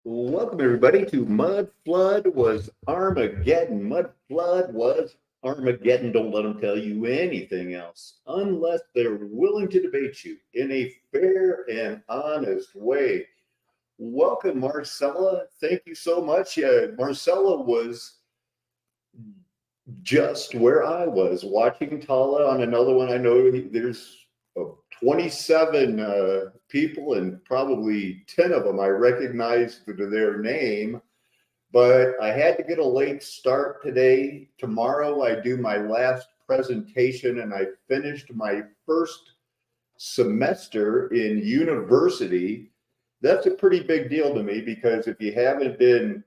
Welcome everybody to Mudflood was Armageddon. Mudflood was Armageddon. Don't let them tell you anything else unless they're willing to debate you in a fair and honest way. Welcome, Marcella. Thank you so much. Marcella was just where I was watching Tala on another one. I know there's 27 people, and probably 10 of them I recognized their name, but I had to get a late start today. Tomorrow I do my last presentation, and I finished my first semester in university. That's a pretty big deal to me because if you haven't been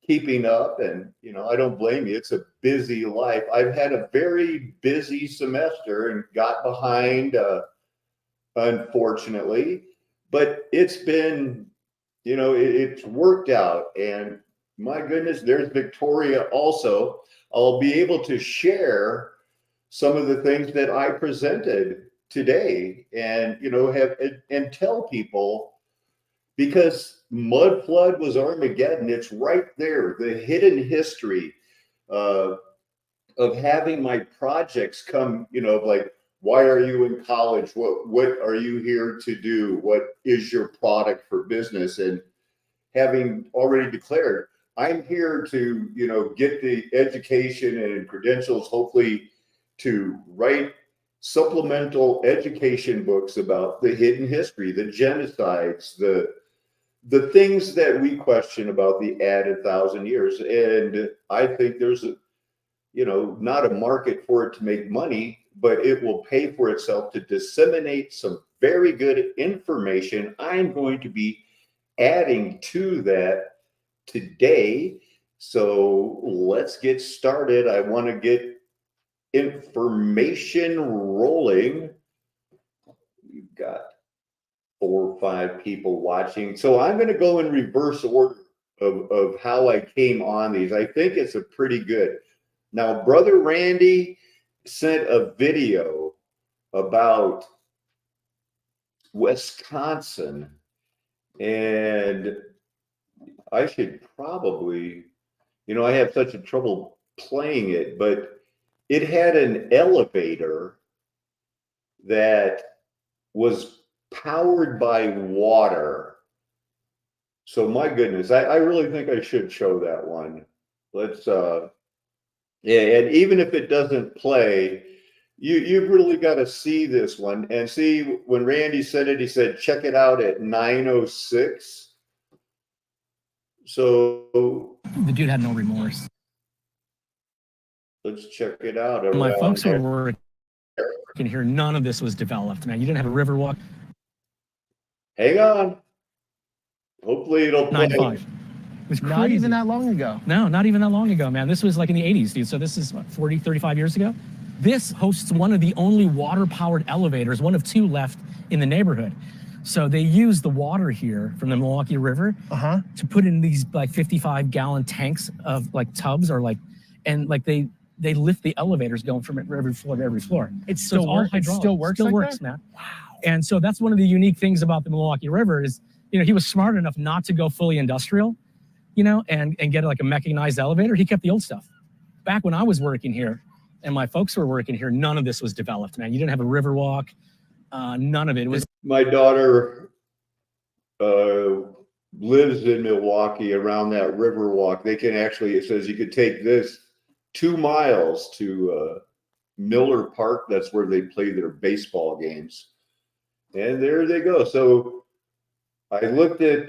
keeping up, and I don't blame you, it's a busy life. I've had a very busy semester and got behind, unfortunately, but it's been, it's worked out. And my goodness, there's Victoria also. I'll be able to share some of the things that I presented today, and have and tell people, because Mudflood was Armageddon. It's right there, the hidden history uh, of having my projects come, like, why are you in college? What are you here to do? What is your product for business? And having already declared, I'm here to, get the education and credentials, hopefully to write supplemental education books about the hidden history, the genocides, the things that we question about the added 1,000 years. And I think there's not a market for it to make money, but it will pay for itself to disseminate some very good information. I'm going to be adding to that today. So let's get started. I want to get information rolling. We've got 4 or 5 people watching. So I'm going to go in reverse order of how I came on these. I think it's a pretty good. Now, Brother Randy sent a video about Wisconsin, and I should probably, I have such a trouble playing it, but it had an elevator that was powered by water. So my goodness, I really think I should show that one. Let's yeah, and even if it doesn't play, you've really got to see this one. And see, when Randy said it, he said check it out at 9:06. So the dude had no remorse. Let's check it out. My folks were working here. None of this was developed, man. You didn't have a river walk. Hang on. Hopefully it'll play. 9-5. It was crazy. Not even that long ago. No, not even that long ago, man. This was like in the 80s, dude. So this is what, 40, 35 years ago. This hosts one of the only water-powered elevators, one of 2 left in the neighborhood. So they use the water here from the Milwaukee River to put in these like 55-gallon tanks of like tubs, or like, and like they lift the elevators going from every floor to every floor. It still works. It still works. Still works, man. Wow. And so that's one of the unique things about the Milwaukee River is, he was smart enough not to go fully industrial, and get like a mechanized elevator. He kept the old stuff. Back when I was working here and my folks were working here, none of this was developed, man. You didn't have a river walk. None of it. It was. My daughter lives in Milwaukee around that river walk. They can actually, it says you could take this 2 miles to Miller Park. That's where they play their baseball games. And there they go. So I looked at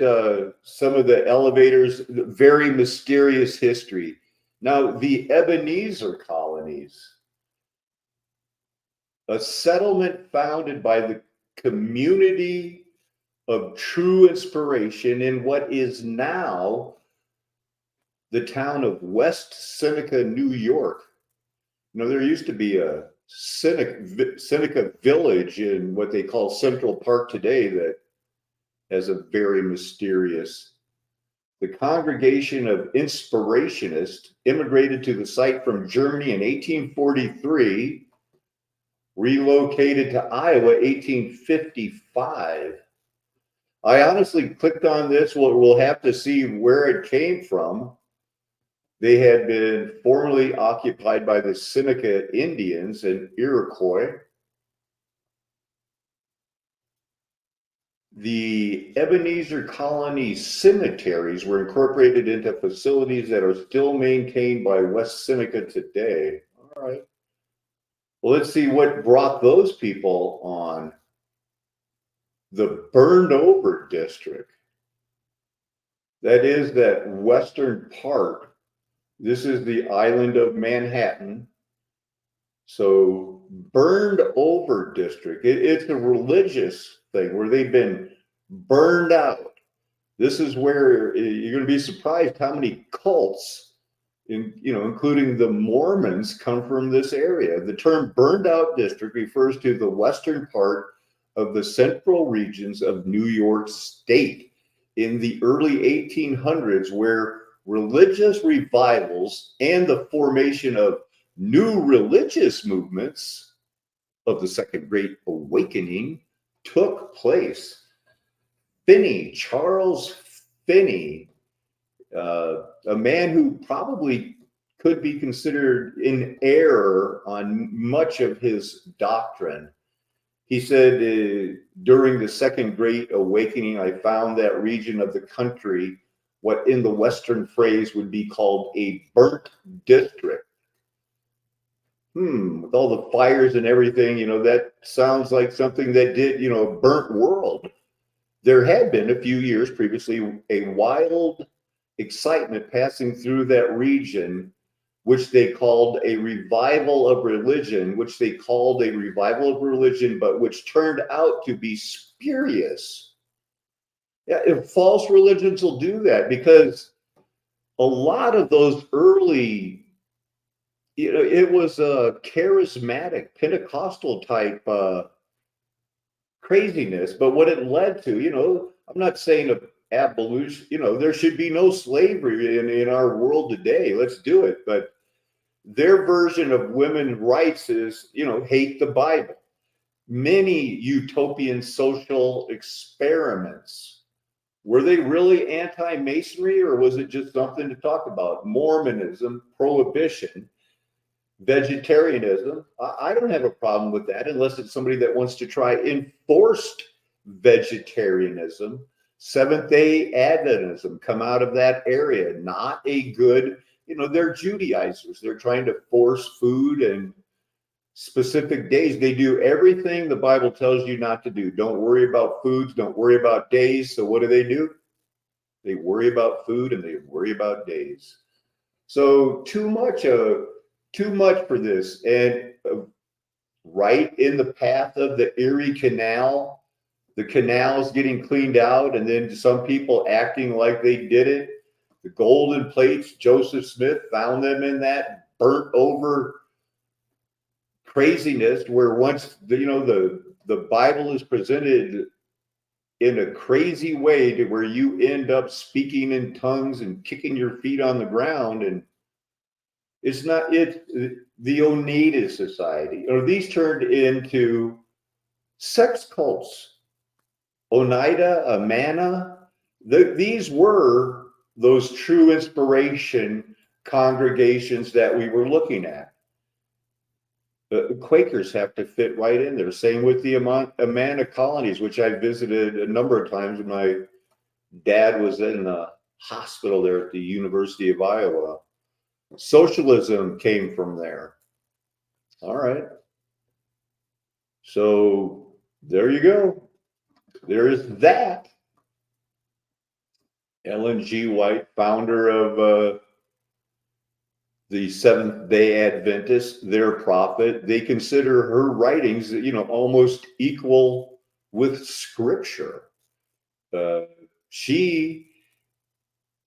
some of the elevators, very mysterious history. Now, the Ebenezer colonies, a settlement founded by the community of true inspiration in what is now the town of West Seneca, New York. There used to be a Seneca village in what they call Central Park today that has a very mysterious. The congregation of inspirationists immigrated to the site from Germany in 1843, relocated to Iowa 1855. I honestly clicked on this. We'll have to see where it came from. They had been formerly occupied by the Seneca Indians and Iroquois. The Ebenezer colony cemeteries were incorporated into facilities that are still maintained by West Seneca today. All right. Well, let's see what brought those people on. The burned over district. That is that western part. This is the island of Manhattan. So burned over district. It's a religious thing where they've been burned out. This is where you're going to be surprised how many cults, including the Mormons, come from this area. The term burned out district refers to the western part of the central regions of New York State in the early 1800s, where religious revivals and the formation of new religious movements of the Second Great Awakening took place. Charles Finney, a man who probably could be considered in error on much of his doctrine. He said, during the Second Great Awakening, I found that region of the country, what in the Western phrase would be called a burnt district. With all the fires and everything, that sounds like something that did, a burnt world. There had been a few years previously a wild excitement passing through that region, which they called a revival of religion, but which turned out to be spurious. Yeah, if false religions will do that, because a lot of those early, it was a charismatic Pentecostal type craziness, but what it led to, I'm not saying of abolition, there should be no slavery in our world today. Let's do it. But their version of women's rights is, hate the Bible. Many utopian social experiments. Were they really anti-masonry, or was it just something to talk about? Mormonism, prohibition, vegetarianism. I don't have a problem with that unless it's somebody that wants to try enforced vegetarianism. Seventh-day Adventism come out of that area. Not a good, they're Judaizers. They're trying to force food and specific days. They do everything the Bible tells you not to do. Don't worry about foods. Don't worry about days. So what do? They worry about food and they worry about days. So too much for this. And right in the path of the Erie Canal, the canal's getting cleaned out, and then some people acting like they did it. The golden plates, Joseph Smith found them in that burnt over craziness, where once the Bible is presented in a crazy way to where you end up speaking in tongues and kicking your feet on the ground, and it's the Oneida Society, or these turned into sex cults. Oneida, Amana, these were those true inspiration congregations that we were looking at. The Quakers have to fit right in there. Same with the Amana colonies, which I visited a number of times when my dad was in the hospital there at the University of Iowa. Socialism came from there. All right. So there you go. There is that. Ellen G. White, founder of the Seventh-day Adventists, their prophet. They consider her writings, almost equal with Scripture. She,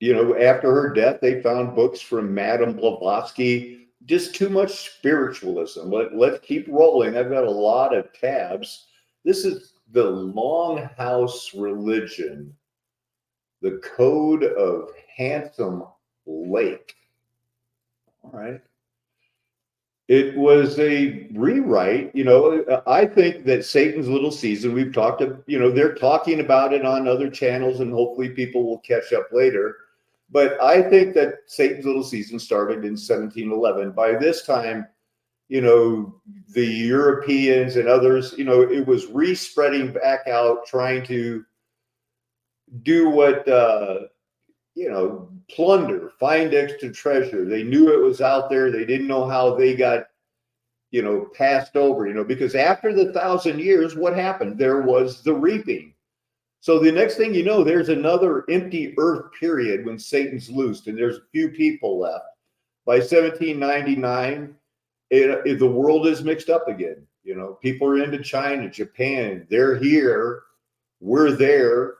after her death, they found books from Madame Blavatsky, just too much spiritualism. Let's keep rolling. I've got a lot of tabs. This is the Longhouse Religion, the Code of Handsome Lake. All right. It was a rewrite. I think that Satan's Little Season, we've talked to, they're talking about it on other channels and hopefully people will catch up later. But I think that Satan's Little Season started in 1711. By this time, the Europeans and others, it was re-spreading back out, trying to do what, plunder, find extra treasure. They knew it was out there. They didn't know how they got passed over, because after the 1,000 years, what happened? There was the reaping. So the next thing you know, there's another empty earth period when Satan's loosed and there's a few people left. By 1799, the world is mixed up again. People are into China, Japan, they're here, we're there.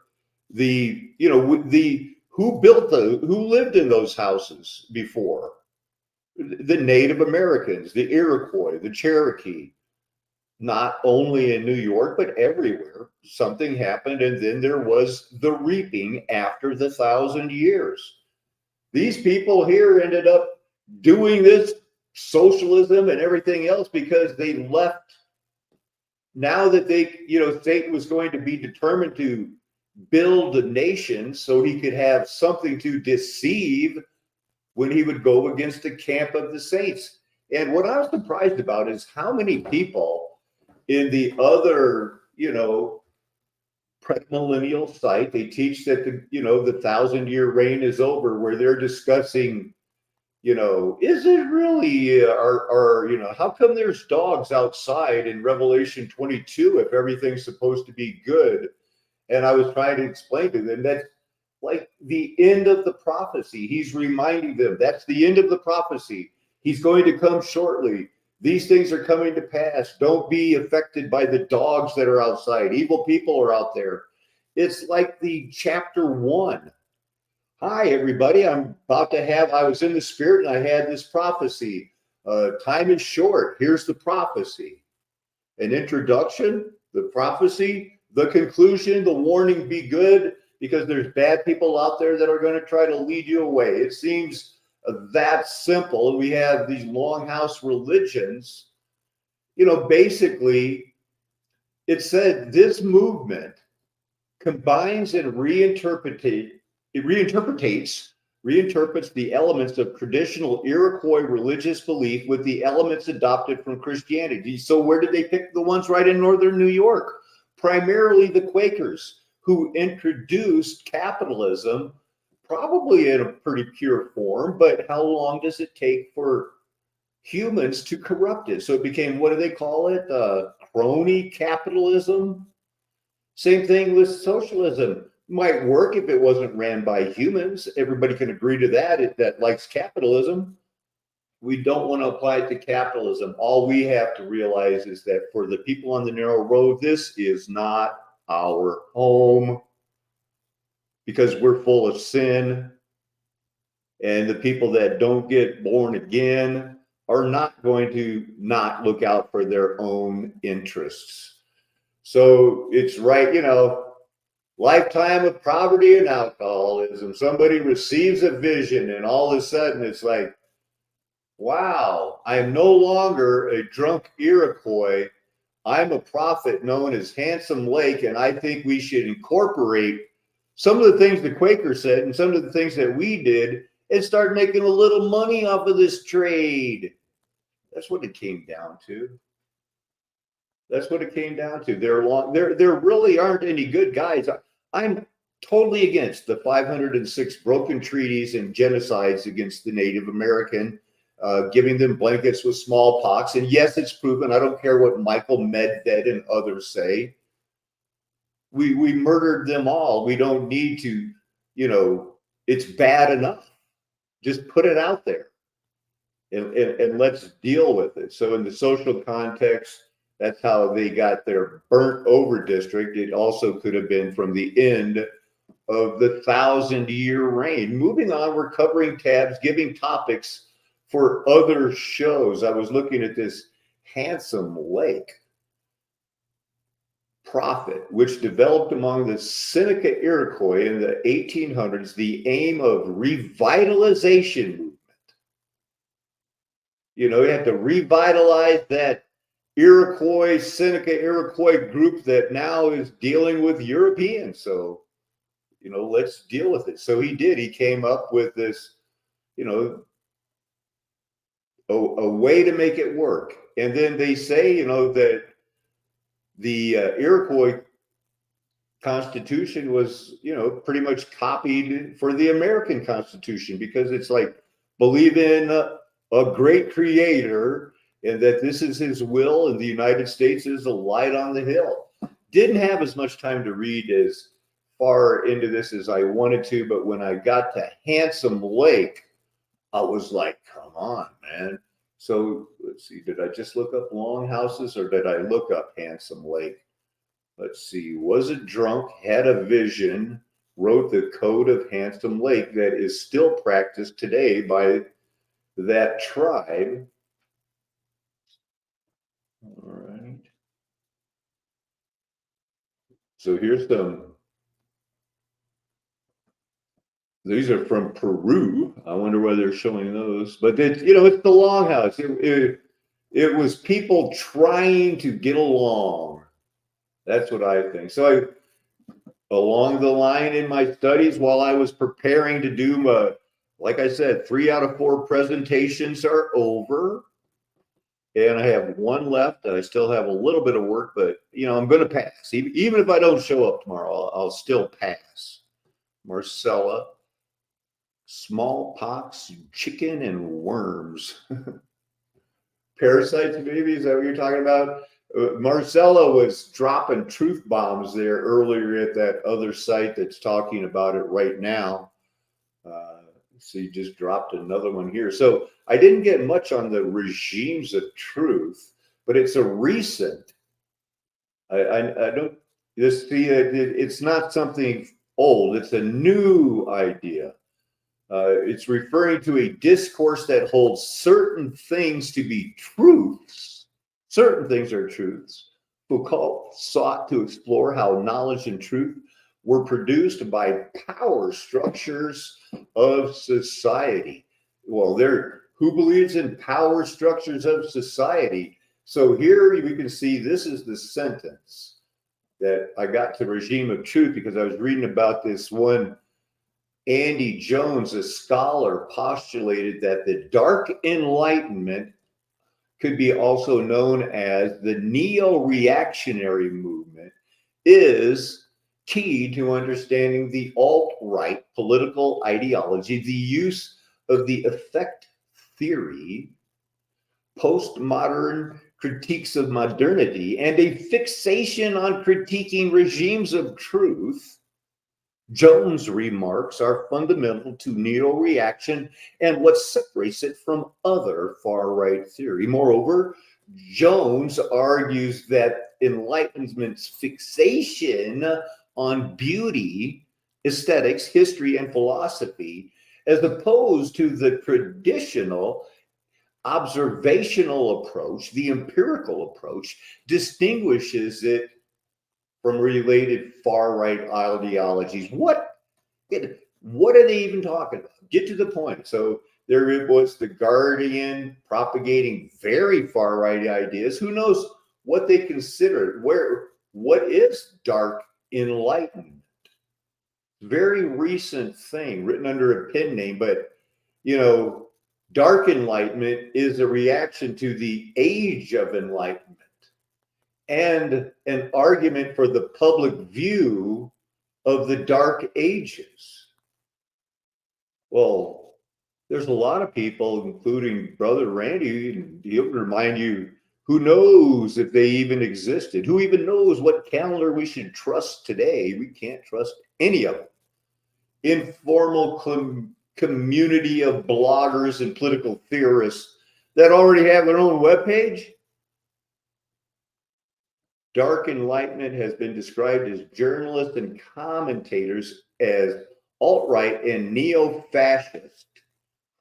Who lived in those houses before? The Native Americans, the Iroquois, the Cherokee, not only in New York, but everywhere. Something happened, and then there was the reaping after the 1,000 years. These people here ended up doing this socialism and everything else because they left. Now that Satan was going to be determined to build a nation so he could have something to deceive when he would go against the camp of the saints. And what I was surprised about is how many people in the other, premillennial site, they teach that the 1,000-year reign is over, where they're discussing, is it really, how come there's dogs outside in Revelation 22 if everything's supposed to be good? And I was trying to explain to them that's like the end of the prophecy. He's reminding them that's the end of the prophecy. He's going to come shortly. These things are coming to pass. Don't be affected by the dogs that are outside. Evil people are out there. It's like the chapter 1. Hi, everybody. I was in the spirit and I had this prophecy. Time is short. Here's the prophecy. An introduction, the prophecy, the conclusion, the warning, be good, because there's bad people out there that are going to try to lead you away. It seems that simple. We have these longhouse religions. Basically, it said this movement combines and reinterprets the elements of traditional Iroquois religious belief with the elements adopted from Christianity. So where did they pick the ones? Right in northern New York? Primarily the Quakers, who introduced capitalism, probably in a pretty pure form, but how long does it take for humans to corrupt it? So it became, what do they call it? Crony capitalism. Same thing with socialism. Might work if it wasn't ran by humans. Everybody can agree to that. That likes capitalism. We don't want to apply it to capitalism. All we have to realize is that for the people on the narrow road, this is not our home, because we're full of sin. And the people that don't get born again are not going to not look out for their own interests. So it's right, lifetime of poverty and alcoholism. Somebody receives a vision and all of a sudden it's like, wow, I'm no longer a drunk Iroquois. I'm a prophet known as Handsome Lake, and I think we should incorporate some of the things the Quaker said and some of the things that we did and start making a little money off of this trade. That's what it came down to. That's what it came down to. There really aren't any good guys. I'm totally against the 506 broken treaties and genocides against the Native American, giving them blankets with smallpox. And yes, it's proven. I don't care what Michael Medved and others say. We murdered them all. We don't need to, it's bad enough. Just put it out there and let's deal with it. So in the social context, that's how they got their burnt over district. It also could have been from the end of the 1,000-year reign. Moving on, we're covering tabs, giving topics for other shows. I was looking at this Handsome Lake prophet, which developed among the Seneca Iroquois in the 1800s, the aim of revitalization movement. You know, you have to revitalize that Iroquois, Seneca Iroquois group that now is dealing with Europeans. So, you know, let's deal with it. So he did. He came up with this, you know, a way to make it work. And then they say, you know, that the Iroquois Constitution was, you know, pretty much copied for the American Constitution, because it's like, believe in a great creator and that this is his will, and the United States is a light on the hill. Didn't have as much time to read as far into this as I wanted to, but when I got to Handsome Lake, I was like, come on, man. So let's see, did I just look up Longhouses or did I look up Handsome Lake? Let's see, was a drunk, had a vision, wrote the Code of Handsome Lake that is still practiced today by that tribe. All right. So here's these are from Peru. I wonder why they're showing those. But it's, you know, it's the Longhouse. It was people trying to get along. That's what I think. So along the line in my studies, while I was preparing to do like I said, 3 out of 4 presentations are over. And I have one left, and I still have a little bit of work, but, you know, I'm going to pass. Even if I don't show up tomorrow, I'll still pass. Marcella, smallpox, chicken, and worms. Parasites, maybe? Is that what you're talking about? Marcella was dropping truth bombs there earlier at that other site that's talking about it right now. So you just dropped another one here. So I didn't get much on the regimes of truth, but it's a recent. I don't just see it. It's not something old. It's a new idea. It's referring to a discourse that holds certain things to be truths. Certain things are truths. Foucault sought to explore how knowledge and truth were produced by power structures of society. Well, who believes in power structures of society? So here we can see this is the sentence that I got to regime of truth because I was reading about this one. Andy Jones, a scholar, postulated that the Dark Enlightenment could be also known as the neo-reactionary movement, is key to understanding the alt-right political ideology, the use of the effect theory, postmodern critiques of modernity, and a fixation on critiquing regimes of truth. Jones' remarks are fundamental to neo-reaction and what separates it from other far-right theory. Moreover, Jones argues that Enlightenment's fixation on beauty, aesthetics, history, and philosophy, as opposed to the traditional observational approach, the empirical approach, distinguishes it from related far-right ideologies. What are they even talking about? Get to the point. So there was the Guardian propagating very far-right ideas. Who knows what they considered? What is dark enlightenment? Very recent thing written under a pen name, but you know, dark enlightenment is a reaction to the age of enlightenment and an argument for the public view of the Dark Ages. Well, there's a lot of people, including Brother Randy, and he'll remind you, who knows if they even existed? Who even knows what calendar we should trust today? We can't trust any of them. Informal community of bloggers and political theorists that already have their own webpage. Dark Enlightenment has been described as journalists and commentators as alt-right and neo-fascist.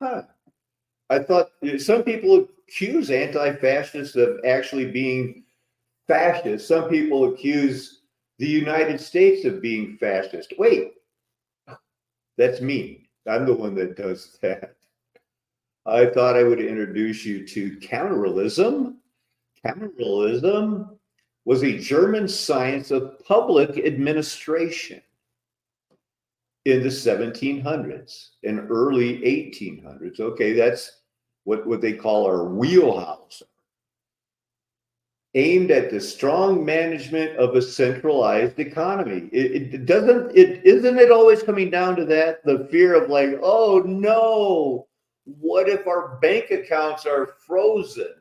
I thought some people accuse anti-fascists of actually being fascist. Some people accuse the United States of being fascist. Wait, that's me. I'm the one that does that. I thought I would introduce you to counteralism. Counteralism was a German science of public administration in the 1700s and early 1800s. Okay, that's what they call our wheelhouse, aimed at the strong management of a centralized economy. Isn't it always coming down to that? The fear of like, oh no, what if our bank accounts are frozen?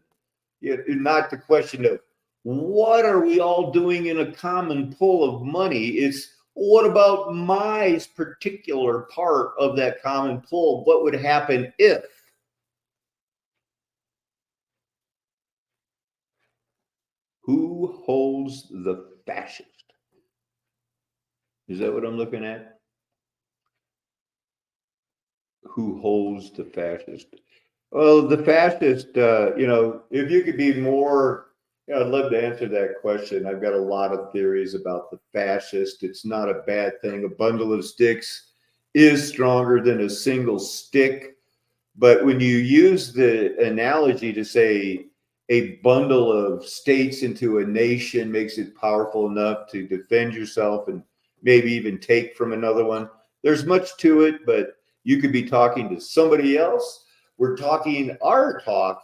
Not the question of what are we all doing in a common pool of money? It's what about my particular part of that common pool? What would happen if? Who holds the fascist? Is that what I'm looking at? Who holds the fascist? Well, the fascist, if you could be more, I'd love to answer that question. I've got a lot of theories about the fascist. It's not a bad thing. A bundle of sticks is stronger than a single stick. But when you use the analogy to say a bundle of states into a nation makes it powerful enough to defend yourself and maybe even take from another one, there's much to it, but you could be talking to somebody else. We're talking our talk,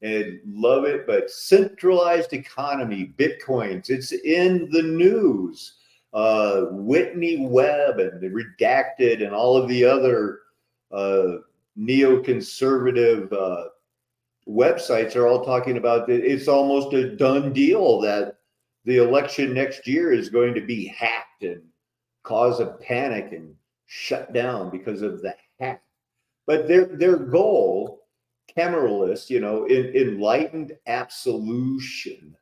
and love it, but centralized economy, Bitcoins, it's in the news. Whitney Webb and the Redacted and all of the other neoconservative websites are all talking about that. It's almost a done deal that the election next year is going to be hacked and cause a panic and shut down because of the hack. But their goal, cameralists, enlightened absolution,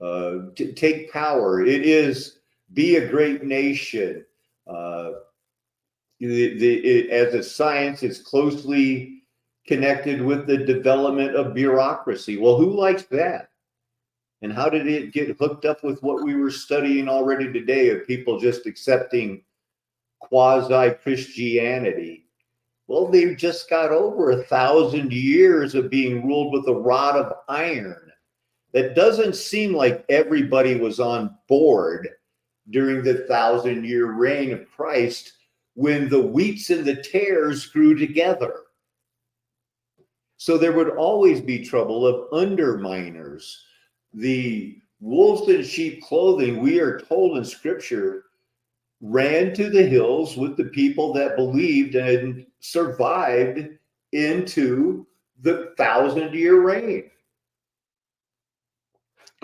to take power. It is be a great nation. As a science, it's closely connected with the development of bureaucracy. Well, who likes that? And how did it get hooked up with what we were studying already today of people just accepting quasi-Christianity? Well, they've just got over 1,000 years of being ruled with a rod of iron. That doesn't seem like everybody was on board during the 1,000-year reign of Christ when the wheats and the tares grew together. So there would always be trouble of underminers. The wolves in sheep clothing, we are told in scripture, ran to the hills with the people that believed and survived into the 1,000-year reign.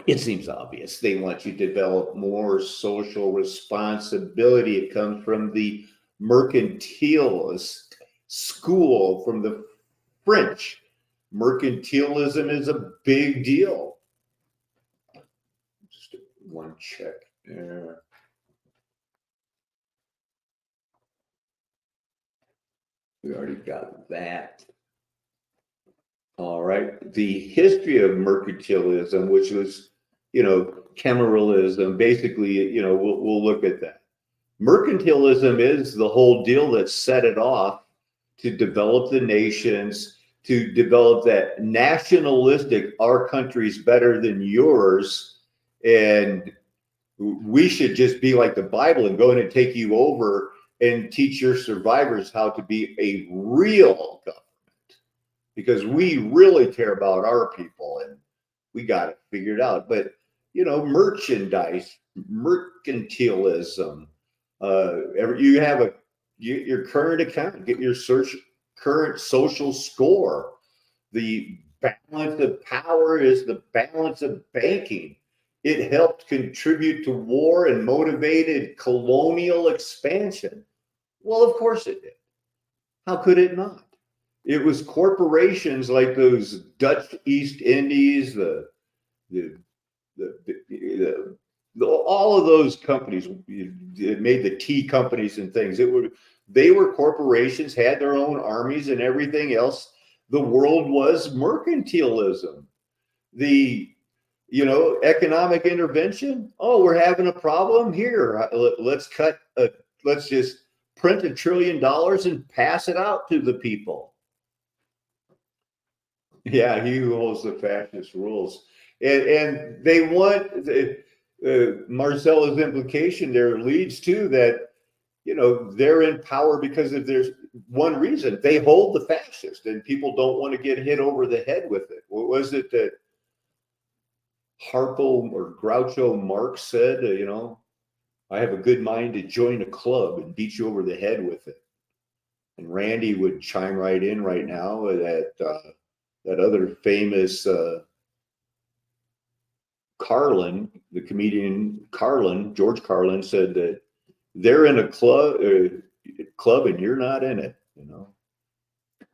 It seems obvious. They want you to develop more social responsibility. It comes from the mercantilist school, from the French. Mercantilism is a big deal. Just one check there. We already got that. All right. The history of mercantilism, which was, cameralism, basically, we'll look at that. Mercantilism is the whole deal that set it off to develop the nations, to develop that nationalistic, our country's better than yours, and we should just be like the Bible and go in and take you over and teach your survivors how to be a real government, because we really care about our people and we got it figured out. But merchandise, mercantilism, you have your current account, get your current social score. The balance of power is the balance of banking. It helped contribute to war and motivated colonial expansion. Well, of course it did. How could it not? It was corporations like those Dutch East Indies, all of those companies. It made the tea companies and things. They were corporations, had their own armies and everything else. The world was mercantilism. The economic intervention. Oh, we're having a problem here. Let's just print $1 trillion and pass it out to the people. Yeah, he who holds the fascist rules. And they want Marcella's implication there leads to that, they're in power because of there's one reason they hold the fascist and people don't want to get hit over the head with it. What was it that Harpo or Groucho Marx said? I have a good mind to join a club and beat you over the head with it. And Randy would chime right in right now that other famous Carlin, the comedian George Carlin, said that they're in a club and you're not in it.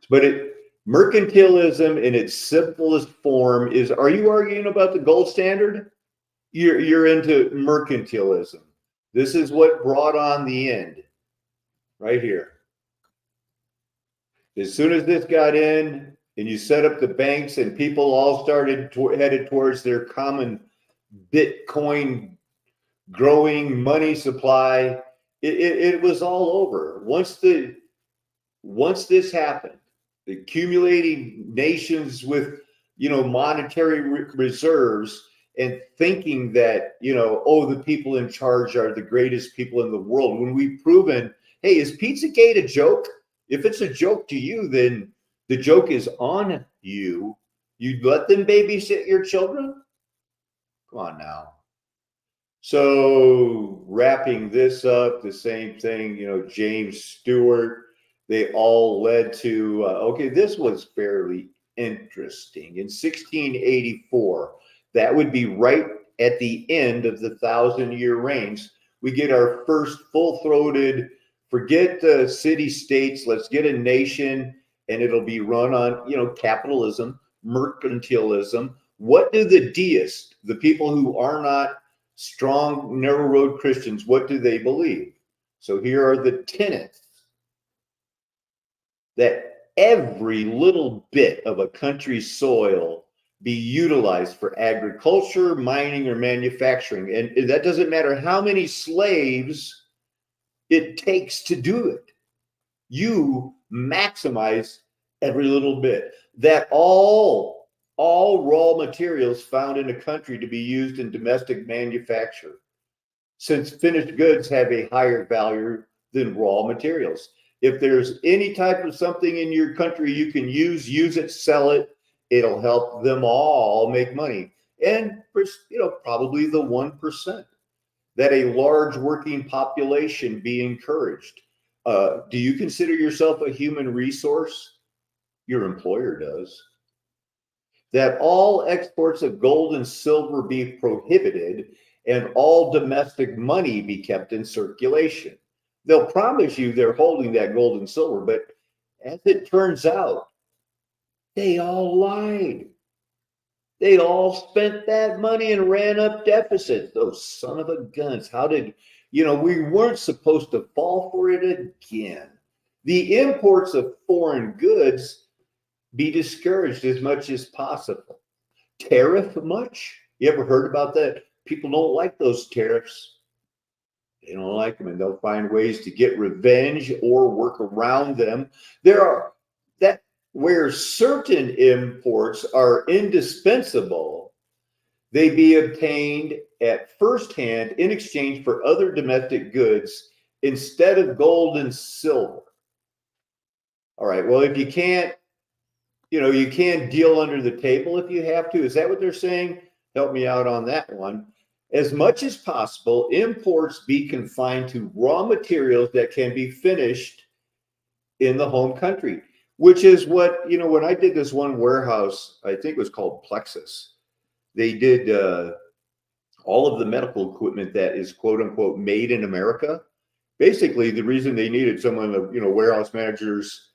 But mercantilism in its simplest form is, are you arguing about the gold standard? You're into mercantilism. This is what brought on the end right here. As soon as this got in and you set up the banks and people all started headed towards their common Bitcoin growing money supply, it was all over. Once this happened, the accumulating nations with monetary reserves and thinking that the people in charge are the greatest people in the world, when we've proven, hey, is Pizzagate a joke? If it's a joke to you, then the joke is on you. You let them babysit your children? Come on now. So wrapping this up, the same thing, James Stewart, they all led to, okay, this was fairly interesting. In 1684, that would be right at the end of the 1,000-year reigns, we get our first full-throated, forget the city-states, let's get a nation, and it'll be run on, capitalism, mercantilism. What do the deists, the people who are not strong, narrow road Christians, what do they believe? So here are the tenets: that every little bit of a country's soil be utilized for agriculture, mining, or manufacturing. And that doesn't matter how many slaves it takes to do it. You maximize every little bit. That all raw materials found in a country to be used in domestic manufacture, since finished goods have a higher value than raw materials. If there's any type of something in your country you can use it, sell it. It'll help them all make money. And probably the 1%, that a large working population be encouraged. Do you consider yourself a human resource? Your employer does. That all exports of gold and silver be prohibited and all domestic money be kept in circulation. They'll promise you they're holding that gold and silver, but as it turns out, they all lied. They all spent that money and ran up deficits. Those son of a guns. How did, we weren't supposed to fall for it again. The imports of foreign goods be discouraged as much as possible. Tariff much? You ever heard about that? People don't like those tariffs. They don't like them, and they'll find ways to get revenge or work around them. Where certain imports are indispensable, they be obtained at first hand in exchange for other domestic goods instead of gold and silver. All right, well, if you can't, you can't deal under the table if you have to. Is that what they're saying? Help me out on that one. As much as possible, imports be confined to raw materials that can be finished in the home country, which is what, when I did this one warehouse, I think it was called Plexus, they did all of the medical equipment that is quote unquote made in America. Basically, the reason they needed someone, warehouse managers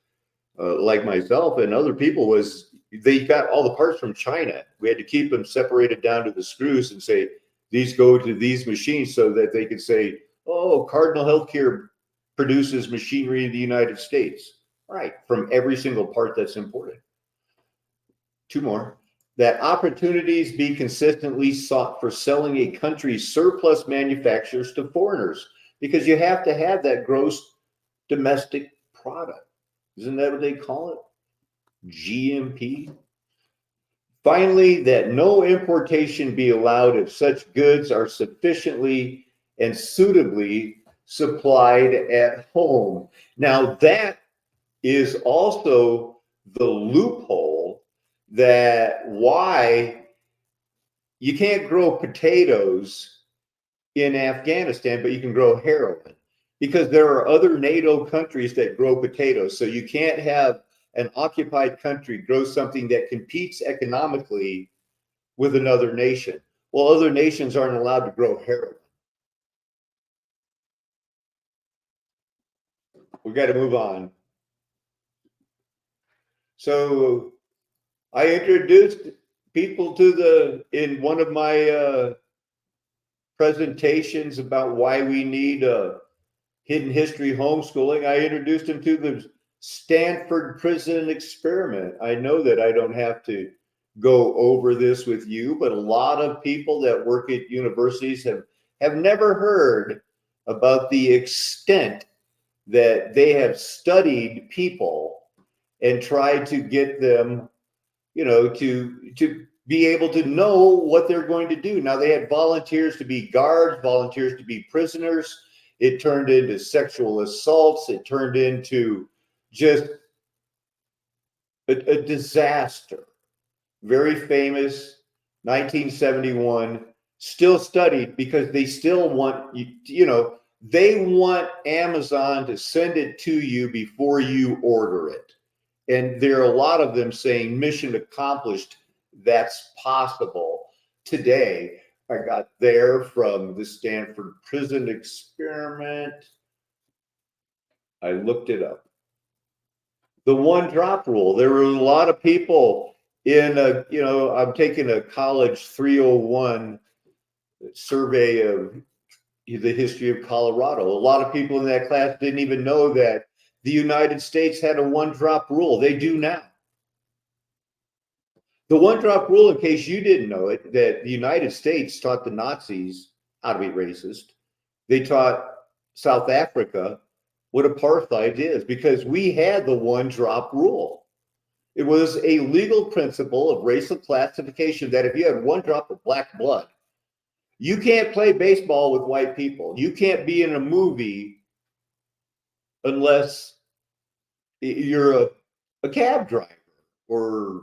like myself and other people, was they got all the parts from China. We had to keep them separated down to the screws and say, these go to these machines, so that they could say, oh, Cardinal Healthcare produces machinery in the United States. Right, from every single part that's imported. Two more. That opportunities be consistently sought for selling a country's surplus manufactures to foreigners, because you have to have that gross domestic product. Isn't that what they call it? GMP? Finally, that no importation be allowed if such goods are sufficiently and suitably supplied at home. Now, that is also the loophole that why you can't grow potatoes in Afghanistan, but you can grow heroin because there are other NATO countries that grow potatoes. So you can't have an occupied country grow something that competes economically with another nation. Well, other nations aren't allowed to grow heroin. We got to move on. So I introduced people to in one of my presentations about why we need hidden history homeschooling. I introduced them to the Stanford prison experiment. I know that I don't have to go over this with you, but a lot of people that work at universities have never heard about the extent that they have studied people and tried to get them, to be able to know what they're going to do. Now they had volunteers to be guards, volunteers to be prisoners. It turned into sexual assaults. It turned into just a disaster. Very famous, 1971, still studied because they still want, they want Amazon to send it to you before you order it. And there are a lot of them saying mission accomplished. That's possible today. I got there from the Stanford prison experiment. I looked it up. The one drop rule. There were a lot of people in I'm taking a college 301 survey of the history of Colorado. A lot of people in that class didn't even know that the United States had a one drop rule. They do now. The one drop rule, in case you didn't know it, that the United States taught the Nazis how to be racist. They taught South Africa what apartheid is because we had the one drop rule. It was a legal principle of racial classification that if you had one drop of black blood, you can't play baseball with white people. You can't be in a movie unless you're a cab driver or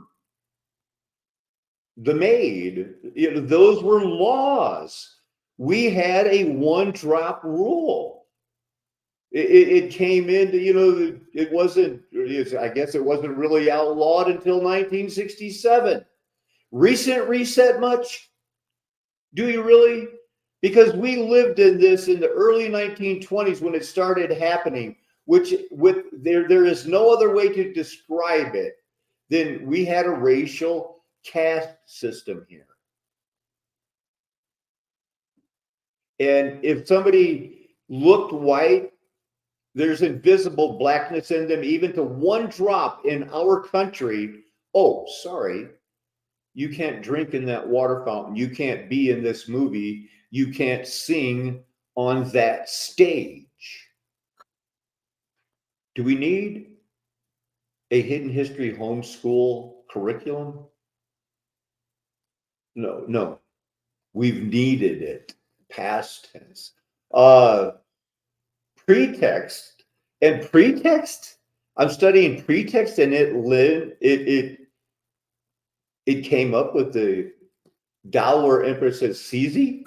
the maid. Those were laws. We had a one drop rule. It came into, it wasn't, I guess it wasn't really outlawed until 1967. Recent reset much? Do you really? Because we lived in this in the early 1920s when it started happening, there is no other way to describe it than we had a racial caste system here. And if somebody looked white, there's invisible blackness in them, even to one drop in our country. Oh, sorry, you can't drink in that water fountain. You can't be in this movie. You can't sing on that stage. Do we need a hidden history homeschool curriculum? No. We've needed it. Past tense. Pretext. I'm studying pretext, and it came up with the Dower Empress as Sisi.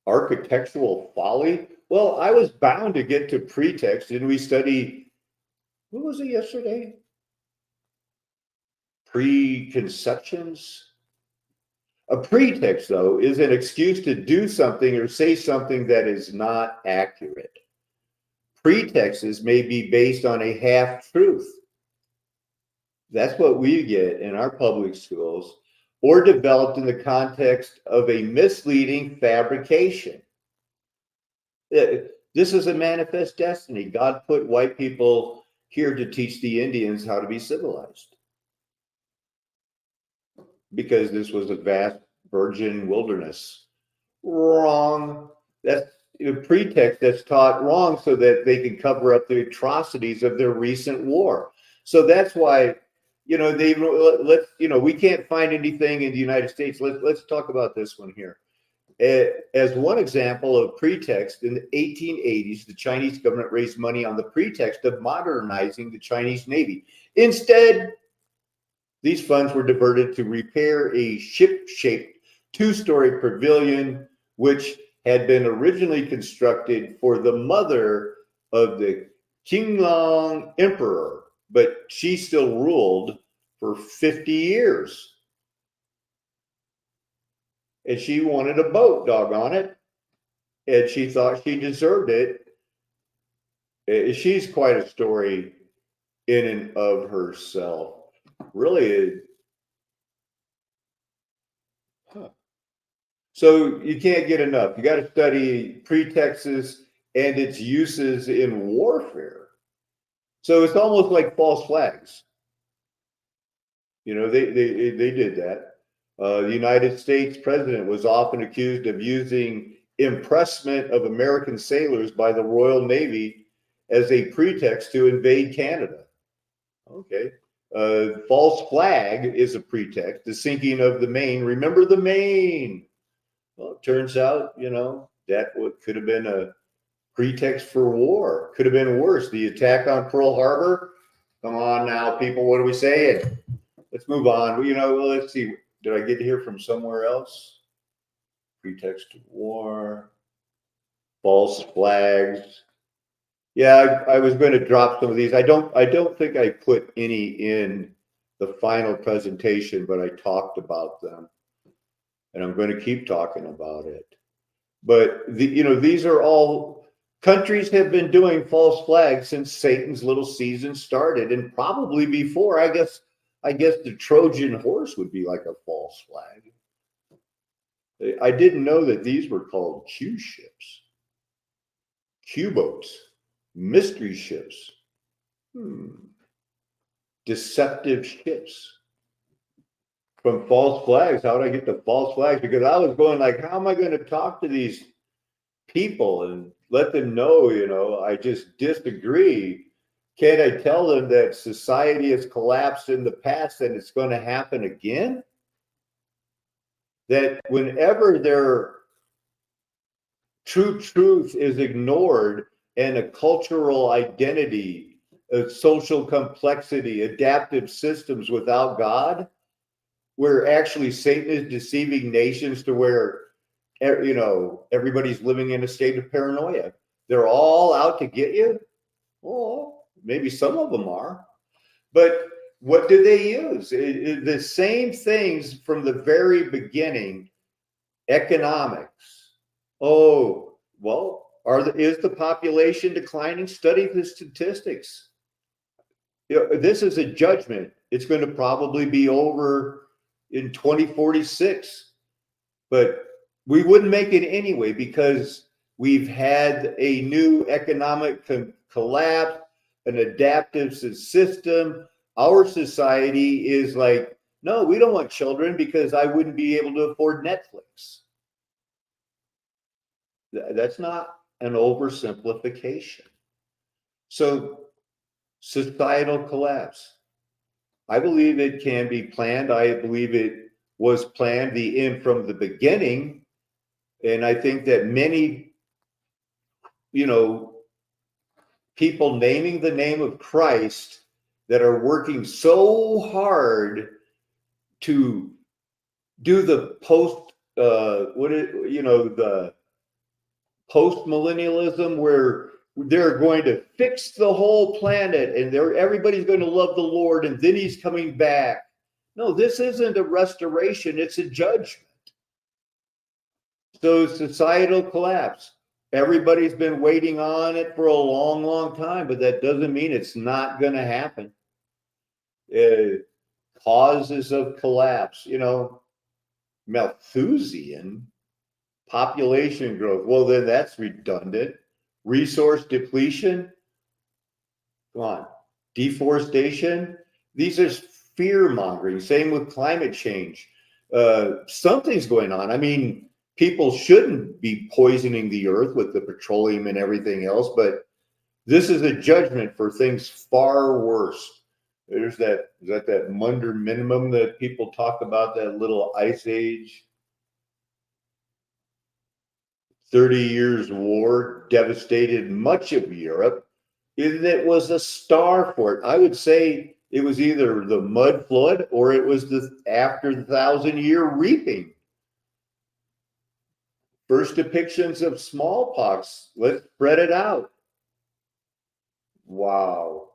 Architectural folly. Well, I was bound to get to pretext, and we study, what was it yesterday? Preconceptions. A pretext, though, is an excuse to do something or say something that is not accurate. Pretexts may be based on a half-truth. That's what we get in our public schools, or developed in the context of a misleading fabrication. This is a manifest destiny. God put white people here to teach the Indians how to be civilized, because this was a vast virgin wilderness. Wrong. That's a pretext that's taught wrong so that they can cover up the atrocities of their recent war. So that's why let's, we can't find anything in the United States. Let's talk about this one here. As one example of pretext, in the 1880s, the Chinese government raised money on the pretext of modernizing the Chinese Navy. Instead, these funds were diverted to repair a ship-shaped two-story pavilion, which had been originally constructed for the mother of the Qinglong Emperor, but she still ruled for 50 years. And she wanted a boat, doggone it. And she thought she deserved it. She's quite a story in and of herself. Really. So you can't get enough. You got to study pretexts and its uses in warfare. So it's almost like false flags. They did that. The United States president was often accused of using impressment of American sailors by the Royal Navy as a pretext to invade Canada. Okay. False flag is a pretext. The sinking of the Maine. Remember the Maine? Well, it turns out, that could have been a pretext for war. Could have been worse. The attack on Pearl Harbor. Come on now, people. What are we saying? Let's move on. Let's see. Did I get to hear from somewhere else? Pretext to war, false flags. Yeah, I was going to drop some of these. I don't think I put any in the final presentation, but I talked about them, and I'm going to keep talking about it. But these are all countries have been doing false flags since Satan's little season started, and probably before. I guess the Trojan horse would be like a false flag. I didn't know that these were called Q ships, Q boats, mystery ships, deceptive ships. From false flags, how did I get to false flags? Because I was going like, how am I going to talk to these people and let them know, I just disagree. Can't I tell them that society has collapsed in the past and it's going to happen again? That whenever their true truth is ignored and a cultural identity, a social complexity, adaptive systems without God, where actually Satan is deceiving nations to where, everybody's living in a state of paranoia. They're all out to get you. Well, maybe some of them are, but what do they use? The same things from the very beginning. Economics. Oh, well, is the population declining? Study the statistics. This is a judgment. It's going to probably be over in 2046, but we wouldn't make it anyway because we've had a new economic collapse, an adaptive system. Our society is like, no, we don't want children because I wouldn't be able to afford Netflix. That's not an oversimplification. So societal collapse. I believe it can be planned. I believe it was planned from the beginning. And I think that many, people naming the name of Christ that are working so hard to do the the post-millennialism where they're going to fix the whole planet and everybody's going to love the Lord and then he's coming back. No, this isn't a restoration, it's a judgment. So societal collapse. Everybody's been waiting on it for a long, long time, but that doesn't mean it's not going to happen. Causes of collapse, Malthusian population growth. Well, then that's redundant. Resource depletion. Come on. Deforestation. These are fear mongering. Same with climate change. Something's going on. I mean, people shouldn't be poisoning the earth with the petroleum and everything else, but this is a judgment for things far worse. There's that, is that Munder minimum that people talk about, that little ice age? 30 years war devastated much of Europe. It was a star for it. I would say it was either the Mudflood or it was after the 1,000-year reaping. First depictions of smallpox. Let's spread it out. Wow.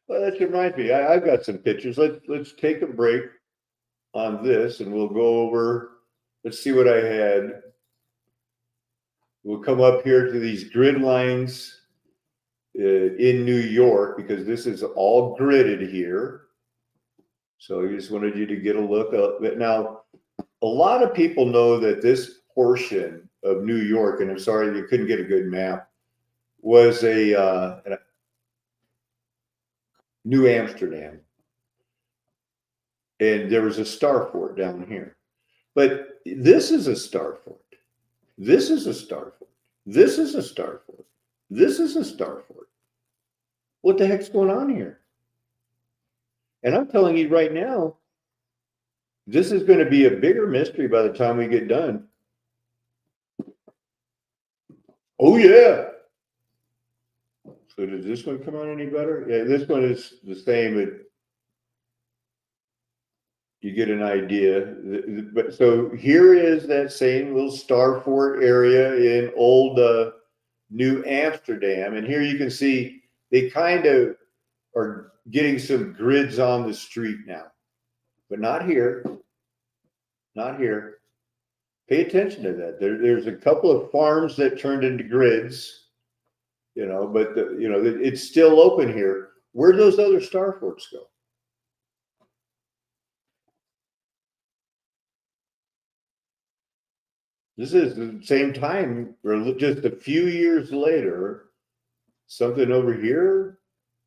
Well, that reminds me. I've got some pictures. Let's take a break on this, and we'll go over. Let's see what I had. We'll come up here to these grid lines in New York, because this is all gridded here. So I just wanted you to get a look at it. Now, a lot of people know that this portion of New York, and I'm sorry you couldn't get a good map, was a New Amsterdam. And there was a star fort down here. But this is a star fort. This is a star fort. This is a star fort. This is a star fort. What the heck's going on here? And I'm telling you right now, this is going to be a bigger mystery by the time we get done. Oh, yeah. So does this one come out any better? Yeah, this one is the same. You get an idea. But so here is that same little star fort area in old New Amsterdam. And here you can see they kind of are getting some grids on the street now, but not here. Not here. Pay attention to that. There's a couple of farms that turned into grids, you know, but it's still open here. Where'd those other star forts go? This is the same time, or just a few years later, something over here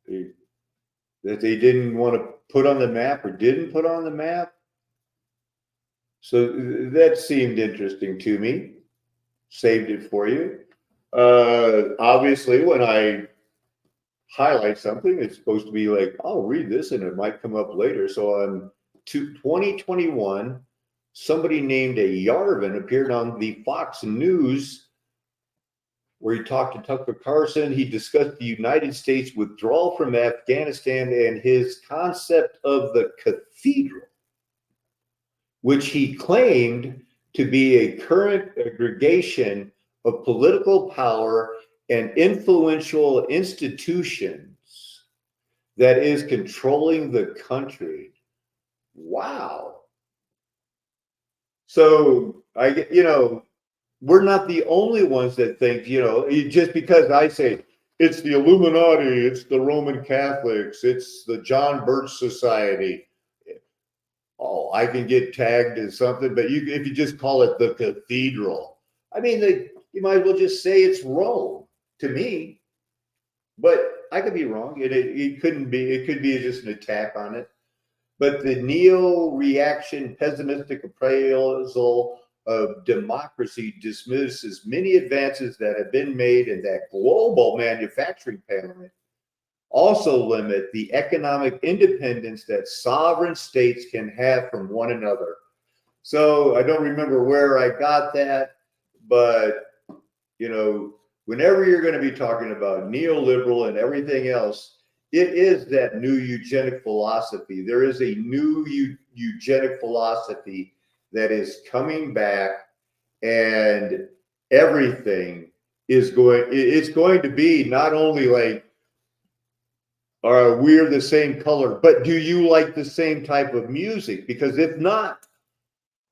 that they didn't want to put on the map or didn't put on the map. So that seemed interesting to me. Saved it for you. Obviously, when I highlight something, it's supposed to be like, I'll read this and it might come up later. So on 2021, somebody named a Yarvin appeared on the Fox News, where he talked to Tucker Carlson. He discussed the United States withdrawal from Afghanistan and his concept of the cathedral, which he claimed to be a current aggregation of political power and influential institutions that is controlling the country. Wow. So we're not the only ones that think, just because I say it's the Illuminati, it's the Roman Catholics, it's the John Birch Society. Oh, I can get tagged as something, but if you just call it the cathedral, I mean, you might as well just say it's Rome to me. But I could be wrong. It couldn't be. It could be just an attack on it. But the neo-reaction pessimistic appraisal of democracy dismisses many advances that have been made in that global manufacturing pyramid. Also limit the economic independence that sovereign states can have from one another. So I don't remember where I got that, but whenever you're going to be talking about neoliberal and everything else, it is that new eugenic philosophy. There is a new eugenic philosophy that is coming back, and everything is it's going to be not only like, we're the same color, but do you like the same type of music? Because if not,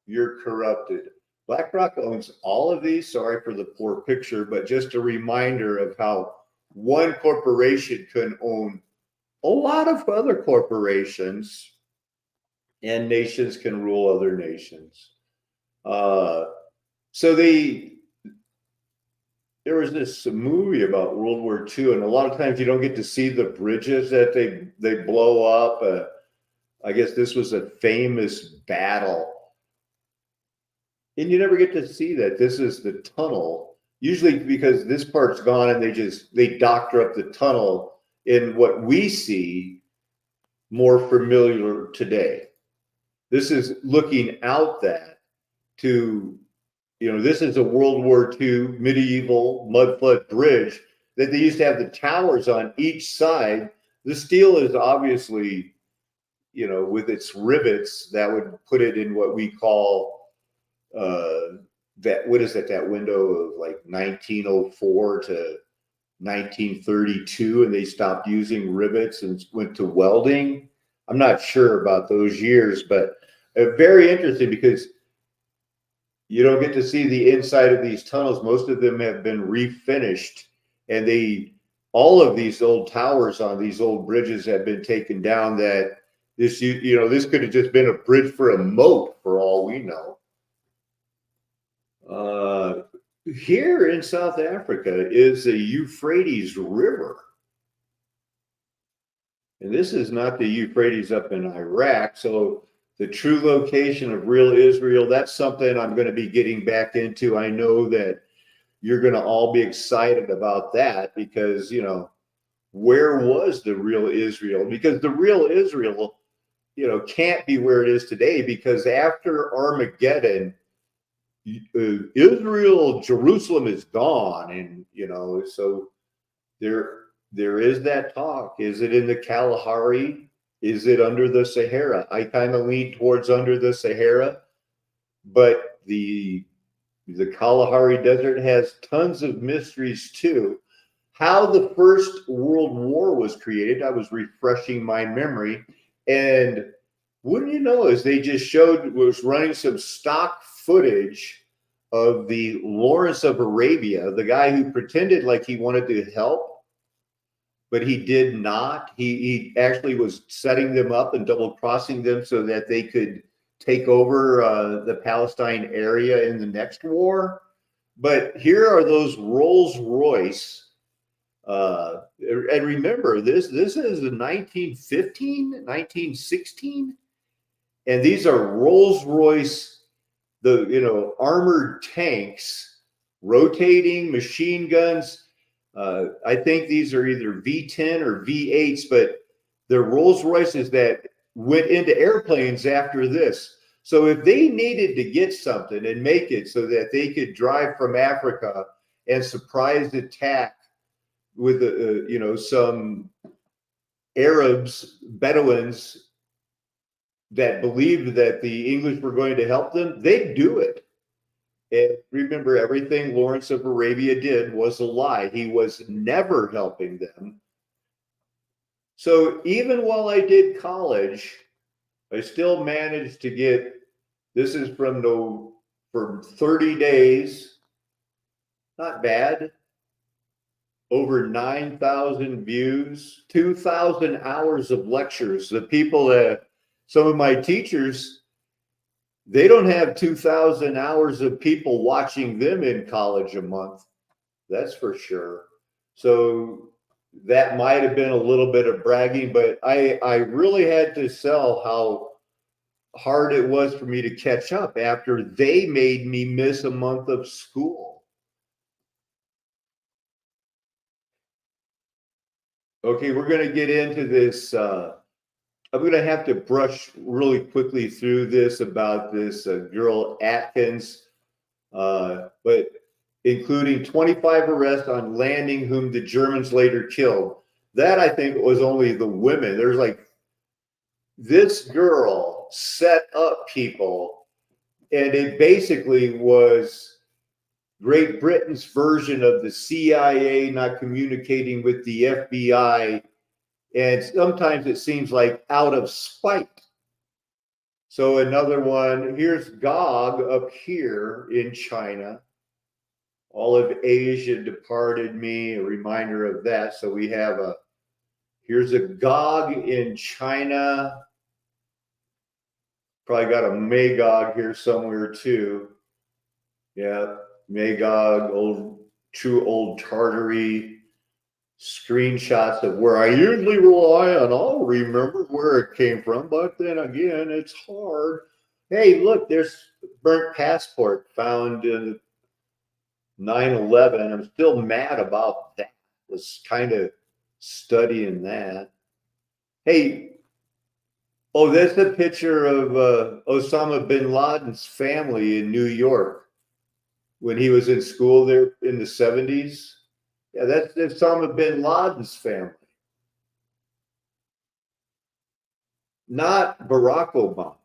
you're corrupted. BlackRock owns all of these. Sorry for the poor picture, but just a reminder of how one corporation can own a lot of other corporations, and nations can rule other nations. So there was this movie about World War II, and a lot of times you don't get to see the bridges that they blow up. I guess this was a famous battle, and you never get to see that. This is the tunnel usually because this part's gone and they doctor up the tunnel in what we see more familiar today. This is looking out that to, this is a World War II medieval mudflood bridge that they used to have the towers on each side. The steel is obviously, with its rivets, that would put it in what we call that window of like 1904 to 1932, and they stopped using rivets and went to welding. I'm not sure about those years, but very interesting because you don't get to see the inside of these tunnels. Most of them have been refinished, and all of these old towers on these old bridges have been taken down. That this could have just been a bridge for a moat for all we know. Here in South Africa is the Euphrates River. And this is not the Euphrates up in Iraq. So the true location of real Israel, that's something I'm going to be getting back into. I know that you're going to all be excited about that because, where was the real Israel? Because the real Israel, can't be where it is today, because after Armageddon, Israel, Jerusalem is gone. And, so there is that talk. Is it in the Kalahari? Is it under the Sahara? I kind of lean towards under the Sahara, but the Kalahari Desert has tons of mysteries too. How the First World War was created, I was refreshing my memory, and wouldn't you know, as they just was running some stock footage of the Lawrence of Arabia, the guy who pretended like he wanted to help, but he did not. He actually was setting them up and double crossing them so that they could take over the Palestine area in the next war. But here are those Rolls Royce. And remember, this is in 1915, 1916. And these are Rolls Royce, armored tanks, rotating machine guns. I think these are either V10 or V8s, but they're Rolls Royces that went into airplanes after this. So if they needed to get something and make it so that they could drive from Africa and surprise attack with some Arabs, Bedouins that believed that the English were going to help them, they'd do it. And remember, everything Lawrence of Arabia did was a lie. He was never helping them. So even while I did college, I still managed to get, this is for 30 days, not bad, over 9,000 views, 2,000 hours of lectures. The people that, some of my teachers, they don't have 2,000 hours of people watching them in college a month. That's for sure. So that might have been a little bit of bragging, but I really had to sell how hard it was for me to catch up after they made me miss a month of school. Okay, we're going to get into this. I'm going to have to brush really quickly through this about this girl Atkins, but including 25 arrests on landing whom the Germans later killed. That, I think, was only the women. There's like, this girl set up people, and it basically was Great Britain's version of the CIA not communicating with the FBI. And sometimes it seems like out of spite. So another one, here's Gog up here in China. All of Asia departed me, a reminder of that. So we have here's a Gog in China. Probably got a Magog here somewhere too. Yeah, Magog, true old Tartary. Screenshots of where I usually rely on. I'll remember where it came from, but then again, it's hard. Hey, look, there's burnt passport found 9/11. I'm still mad about that. Was kind of studying that. Hey, oh, that's a picture of Osama bin Laden's family in New York when he was in school there in the 70s. Yeah, that's Osama bin Laden's family. Not Barack Obama.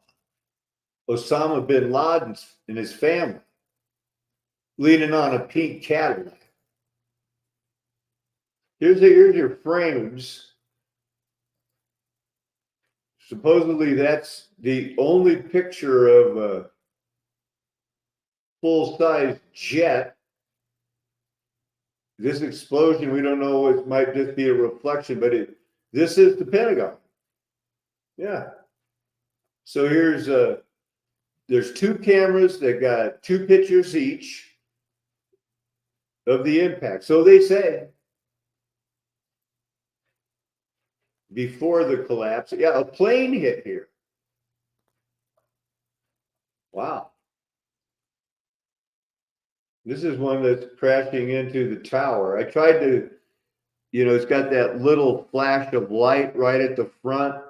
Osama bin Laden and his family leaning on a pink Cadillac. Here's your frames. Supposedly that's the only picture of a full-size jet. This explosion, we don't know, it might just be a reflection, but this is the Pentagon. Yeah. So there's two cameras that got two pictures each of the impact. So they say before the collapse, yeah, a plane hit here. Wow. This is one that's crashing into the tower. I tried to, it's got that little flash of light right at the front.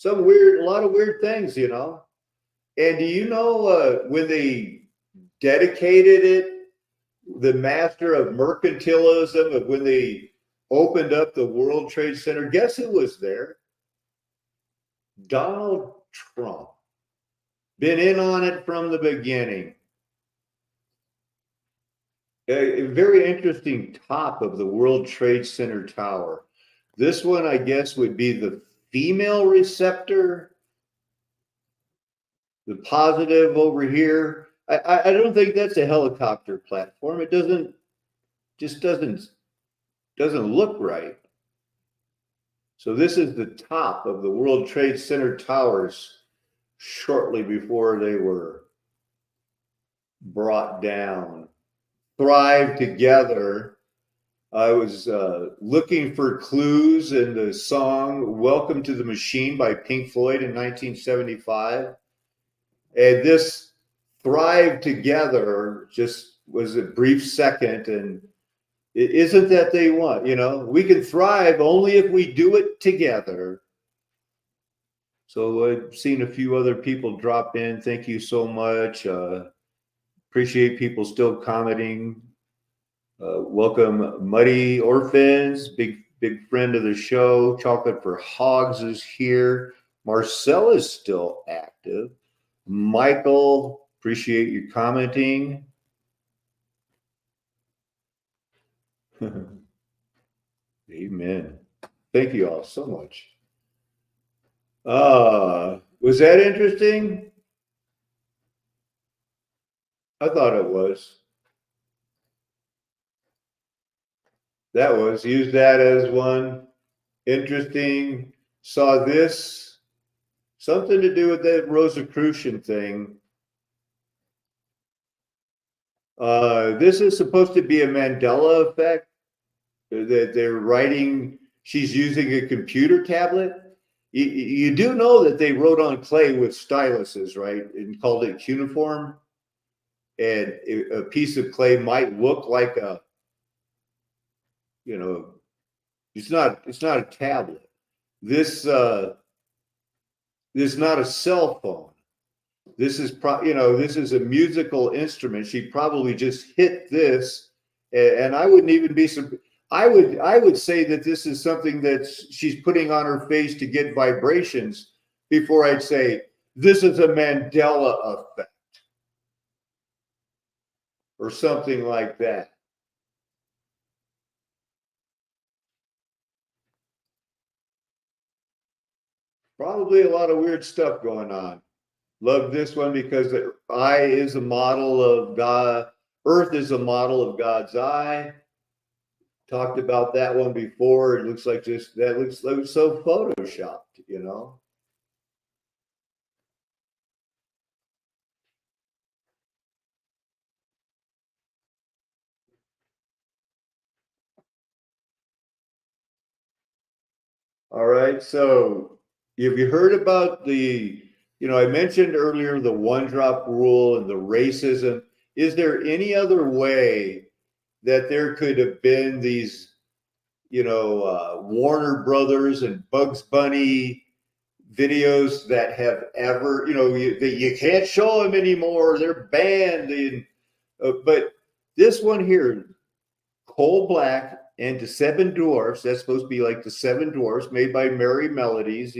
A lot of weird things, And do you know when they dedicated it, the master of mercantilism, of when they opened up the World Trade Center, guess who was there? Donald Trump. Been in on it from the beginning. A very interesting top of the World Trade Center tower. This one, I guess, would be the female receptor. The positive over here. I don't think that's a helicopter platform. It doesn't look right. So this is the top of the World Trade Center towers shortly before they were brought down. Thrive together. I was looking for clues in the song Welcome to the Machine by Pink Floyd in 1975. And this thrive together just was a brief second. And it isn't that they want, we can thrive only if we do it together. So I've seen a few other people drop in. Thank you so much. Appreciate people still commenting. Welcome, Muddy Orphans, big friend of the show. Chocolate for Hogs is here. Marcel is still active. Michael, appreciate you commenting. Amen. Thank you all so much. Was that interesting? I thought it was. Use that as one. Interesting. Saw this. Something to do with that Rosicrucian thing. This is supposed to be a Mandela effect. That they're writing, she's using a computer tablet. You do know that they wrote on clay with styluses, right? And called it cuneiform. And a piece of clay might look like a, it's not a tablet. This is not a cell phone. This is this is a musical instrument. She probably just hit this, and I wouldn't even be surprised. I would say that this is something that she's putting on her face to get vibrations before I'd say this is a Mandela effect or something like that. Probably a lot of weird stuff going on. Love this one because the eye is a model of God. Earth is a model of God's eye. Talked about that one before. It looks like that looks so photoshopped, All right. So have you heard about I mentioned earlier the one drop rule and the racism. is there any other way that there could have been these, Warner Brothers and Bugs Bunny videos that have ever, that you can't show them anymore. They're banned. But this one here, Coal Black and the Seven Dwarfs, that's supposed to be like the Seven Dwarfs made by Merry Melodies,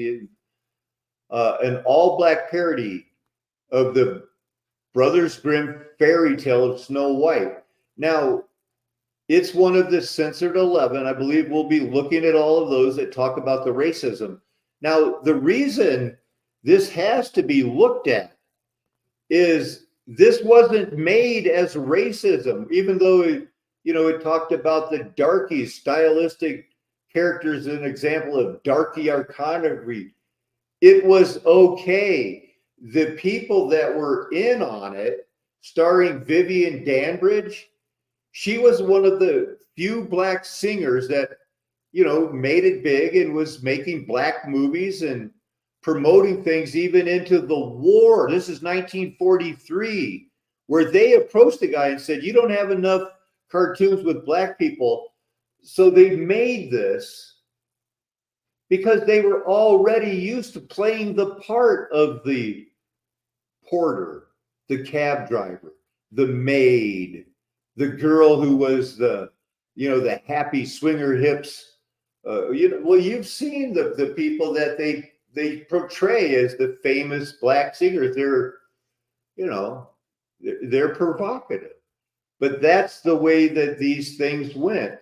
an all black parody of the Brothers Grimm fairy tale of Snow White. Now, it's one of the censored 11. I believe we'll be looking at all of those that talk about the racism. Now, the reason this has to be looked at is this wasn't made as racism, even though it talked about the darkies, stylistic characters, an example of darky iconography. It was okay. The people that were in on it, starring Vivian Danbridge, she was one of the few black singers that, made it big and was making black movies and promoting things even into the war. This is 1943, where they approached the guy and said, you don't have enough cartoons with black people. So they made this because they were already used to playing the part of the porter, the cab driver, the maid, the girl who was the happy swinger hips. You've seen the people that they portray as the famous black singers. They're provocative, but that's the way that these things went,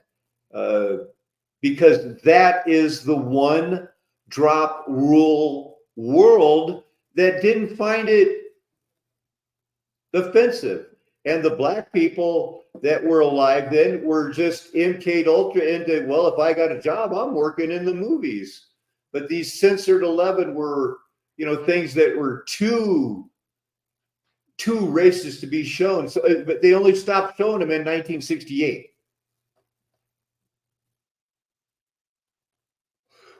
because that is the one drop rule world that didn't find it offensive. And the black people that were alive then were just MK Ultra into, well, if I got a job, I'm working in the movies. But these censored 11 were, things that were too racist to be shown. So, but they only stopped showing them in 1968.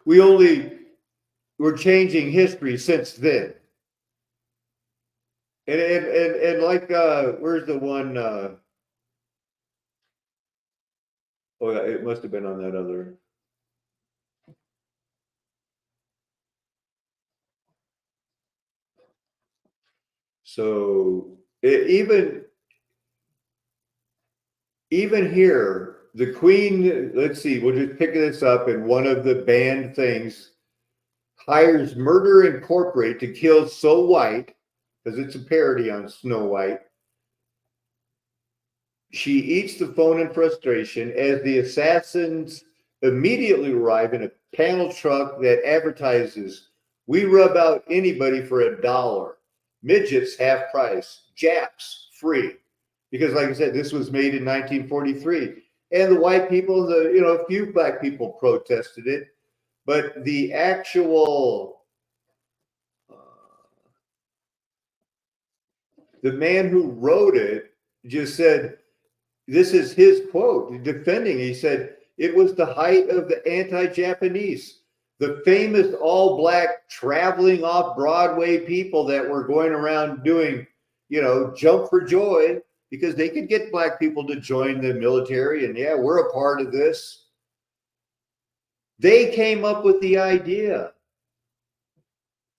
We're changing history since then. And like, where's the one? Oh, yeah, it must have been on that other. So even here, the Queen, let's see, we'll just pick this up, and one of the banned things, hires Murder Incorporated to kill So White, because it's a parody on Snow White. She eats the phone in frustration as the assassins immediately arrive in a panel truck that advertises, we rub out anybody for $1. Midgets half price, Japs free. Because like I said, this was made in 1943. And the white people, a few black people protested it. But the actual, the man who wrote it just said, this is his quote, defending. He said, it was the height of the anti-Japanese. The famous all-black traveling off Broadway people that were going around doing, jump for joy because they could get black people to join the military. And yeah, we're a part of this. They came up with the idea.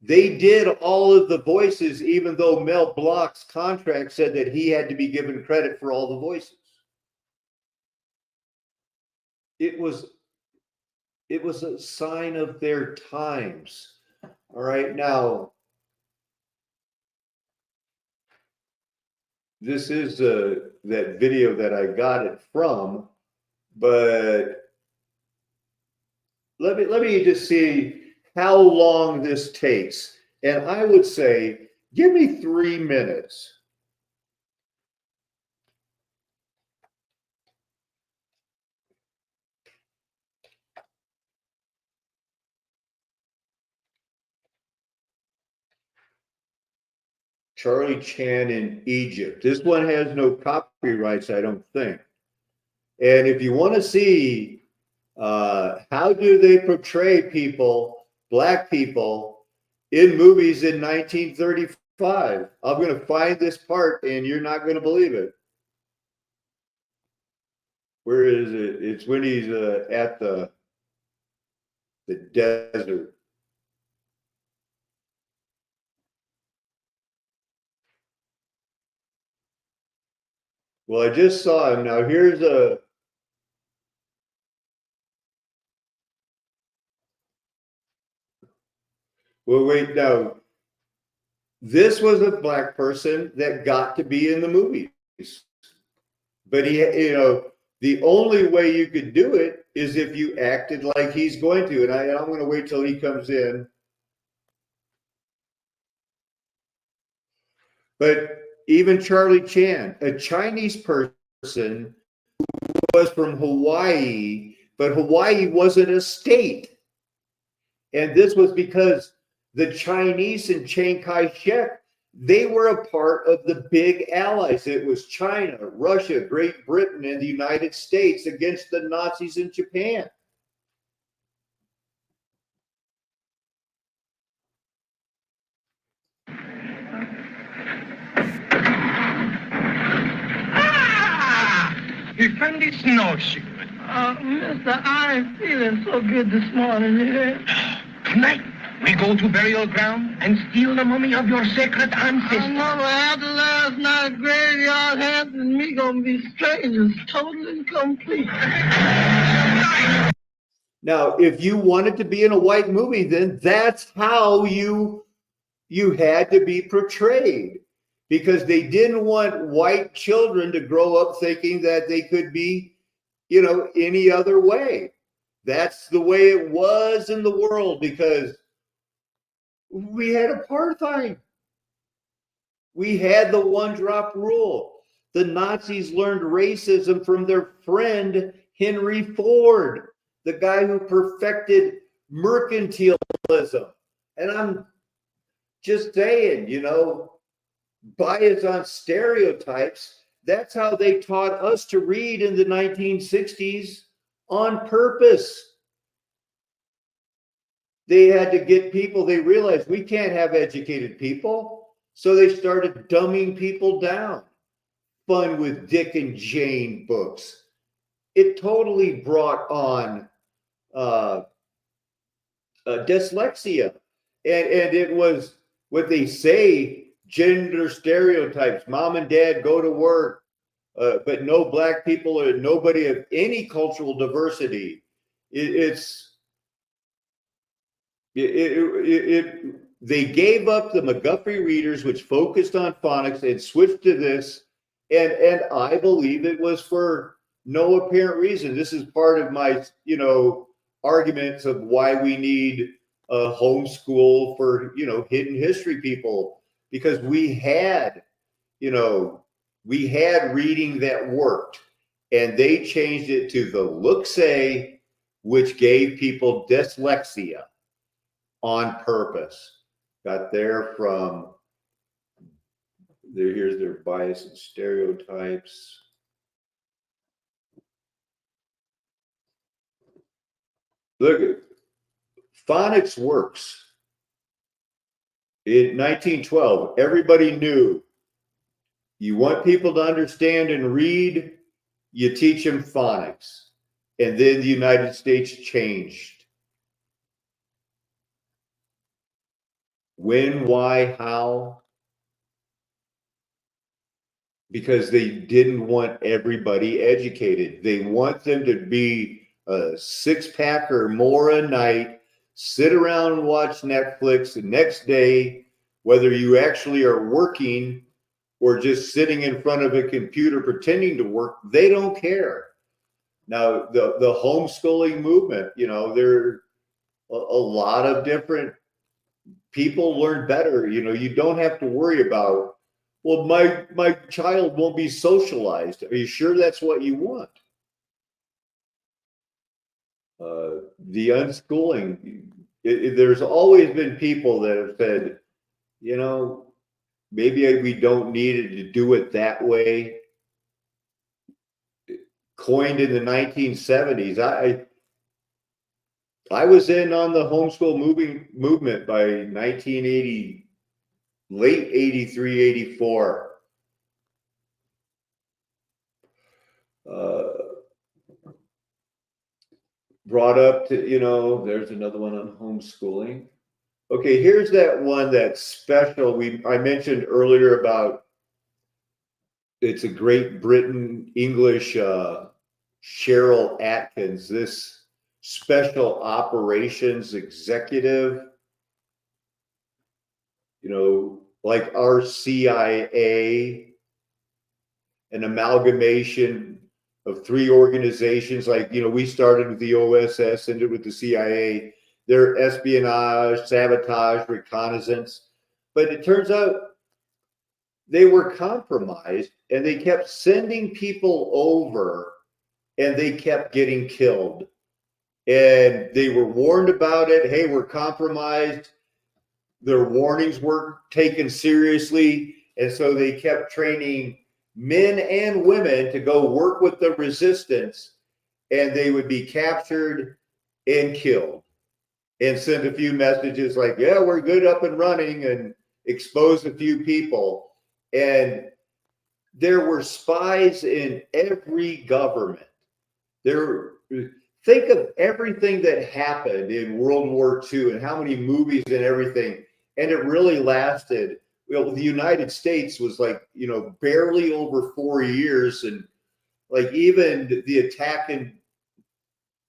They did all of the voices, even though Mel Blanc's contract said that he had to be given credit for all the voices. It was a sign of their times. All right, now this is that video that I got it from, but let me just see how long this takes. And I would say, give me 3 minutes. Charlie Chan in Egypt. This one has no copyrights, I don't think. And if you want to see how do they portray people, black people, in movies in 1934, 5. I'm going to find this part and you're not going to believe it. Where is it? It's when he's at the desert. Well, I just saw him. Now here's a. Well, wait, now. This was a black person that got to be in the movies. But he, the only way you could do it is if you acted like he's going to. And I'm going to wait till he comes in. But even Charlie Chan, a Chinese person who was from Hawaii, but Hawaii wasn't a state. And this was because the Chinese and Chiang Kai-shek, they were a part of the big allies. It was China, Russia, Great Britain, and the United States against the Nazis in Japan. You found this snowshoe. Mister, I ain't feeling so good this morning, Tonight, we go to burial ground and steal the mummy of your sacred ancestor. I know, but after last night, graveyard hands and me gonna be strangers, total and complete. Now, if you wanted to be in a white movie, then that's how you had to be portrayed, because they didn't want white children to grow up thinking that they could be, any other way. That's the way it was in the world, because we had apartheid. We had the one-drop rule. The Nazis learned racism from their friend Henry Ford, the guy who perfected mercantilism. And I'm just saying, bias on stereotypes, that's how they taught us to read in the 1960s on purpose. They had to get people, they realized we can't have educated people, so they started dumbing people down. Fun with Dick and Jane books. It totally brought on dyslexia. And it was what they say, gender stereotypes. Mom and dad go to work, but no black people or nobody of any cultural diversity. They gave up the McGuffey readers, which focused on phonics, and switched to this. And I believe it was for no apparent reason. This is part of my, arguments of why we need a homeschool for, hidden history people, because we had reading that worked, and they changed it to the look-say, which gave people dyslexia on purpose. Got there from there. Here's their bias and stereotypes. Look at phonics works. In 1912, everybody knew you want people to understand and read, you teach them phonics. And then the United States changed. When, why, how? Because they didn't want everybody educated. They want them to be a six-pack or more a night, sit around and watch Netflix the next day, whether you actually are working or just sitting in front of a computer pretending to work, they don't care. Now, the homeschooling movement, there are a lot of different people learn better. You don't have to worry about, well, my child won't be socialized. Are you sure that's what you want? The unschooling, there's always been people that have said, maybe we don't need to do it that way. Coined in the 1970s. I was in on the homeschool movement by 1989 late 83, 84. Brought up to, you know, there's another one on homeschooling. Okay, here's that one that's special. I mentioned earlier about it's a Great Britain English Cheryl Atkins, this special operations executive, you know, like our CIA, an amalgamation of 3 organizations. Like, you know, we started with the OSS, ended with the CIA, their espionage, sabotage, reconnaissance. But it turns out they were compromised and they kept sending people over and they kept getting killed. And they were warned about it. Hey, we're compromised. Their warnings weren't taken seriously. And so they kept training men and women to go work with the resistance, and they would be captured and killed and send a few messages like, yeah, we're good, up and running, and expose a few people. And there were spies in every government. Think of everything that happened in World War II and how many movies and everything. And it really lasted. Well, the United States was like, you know, barely over 4 years. And like even the attack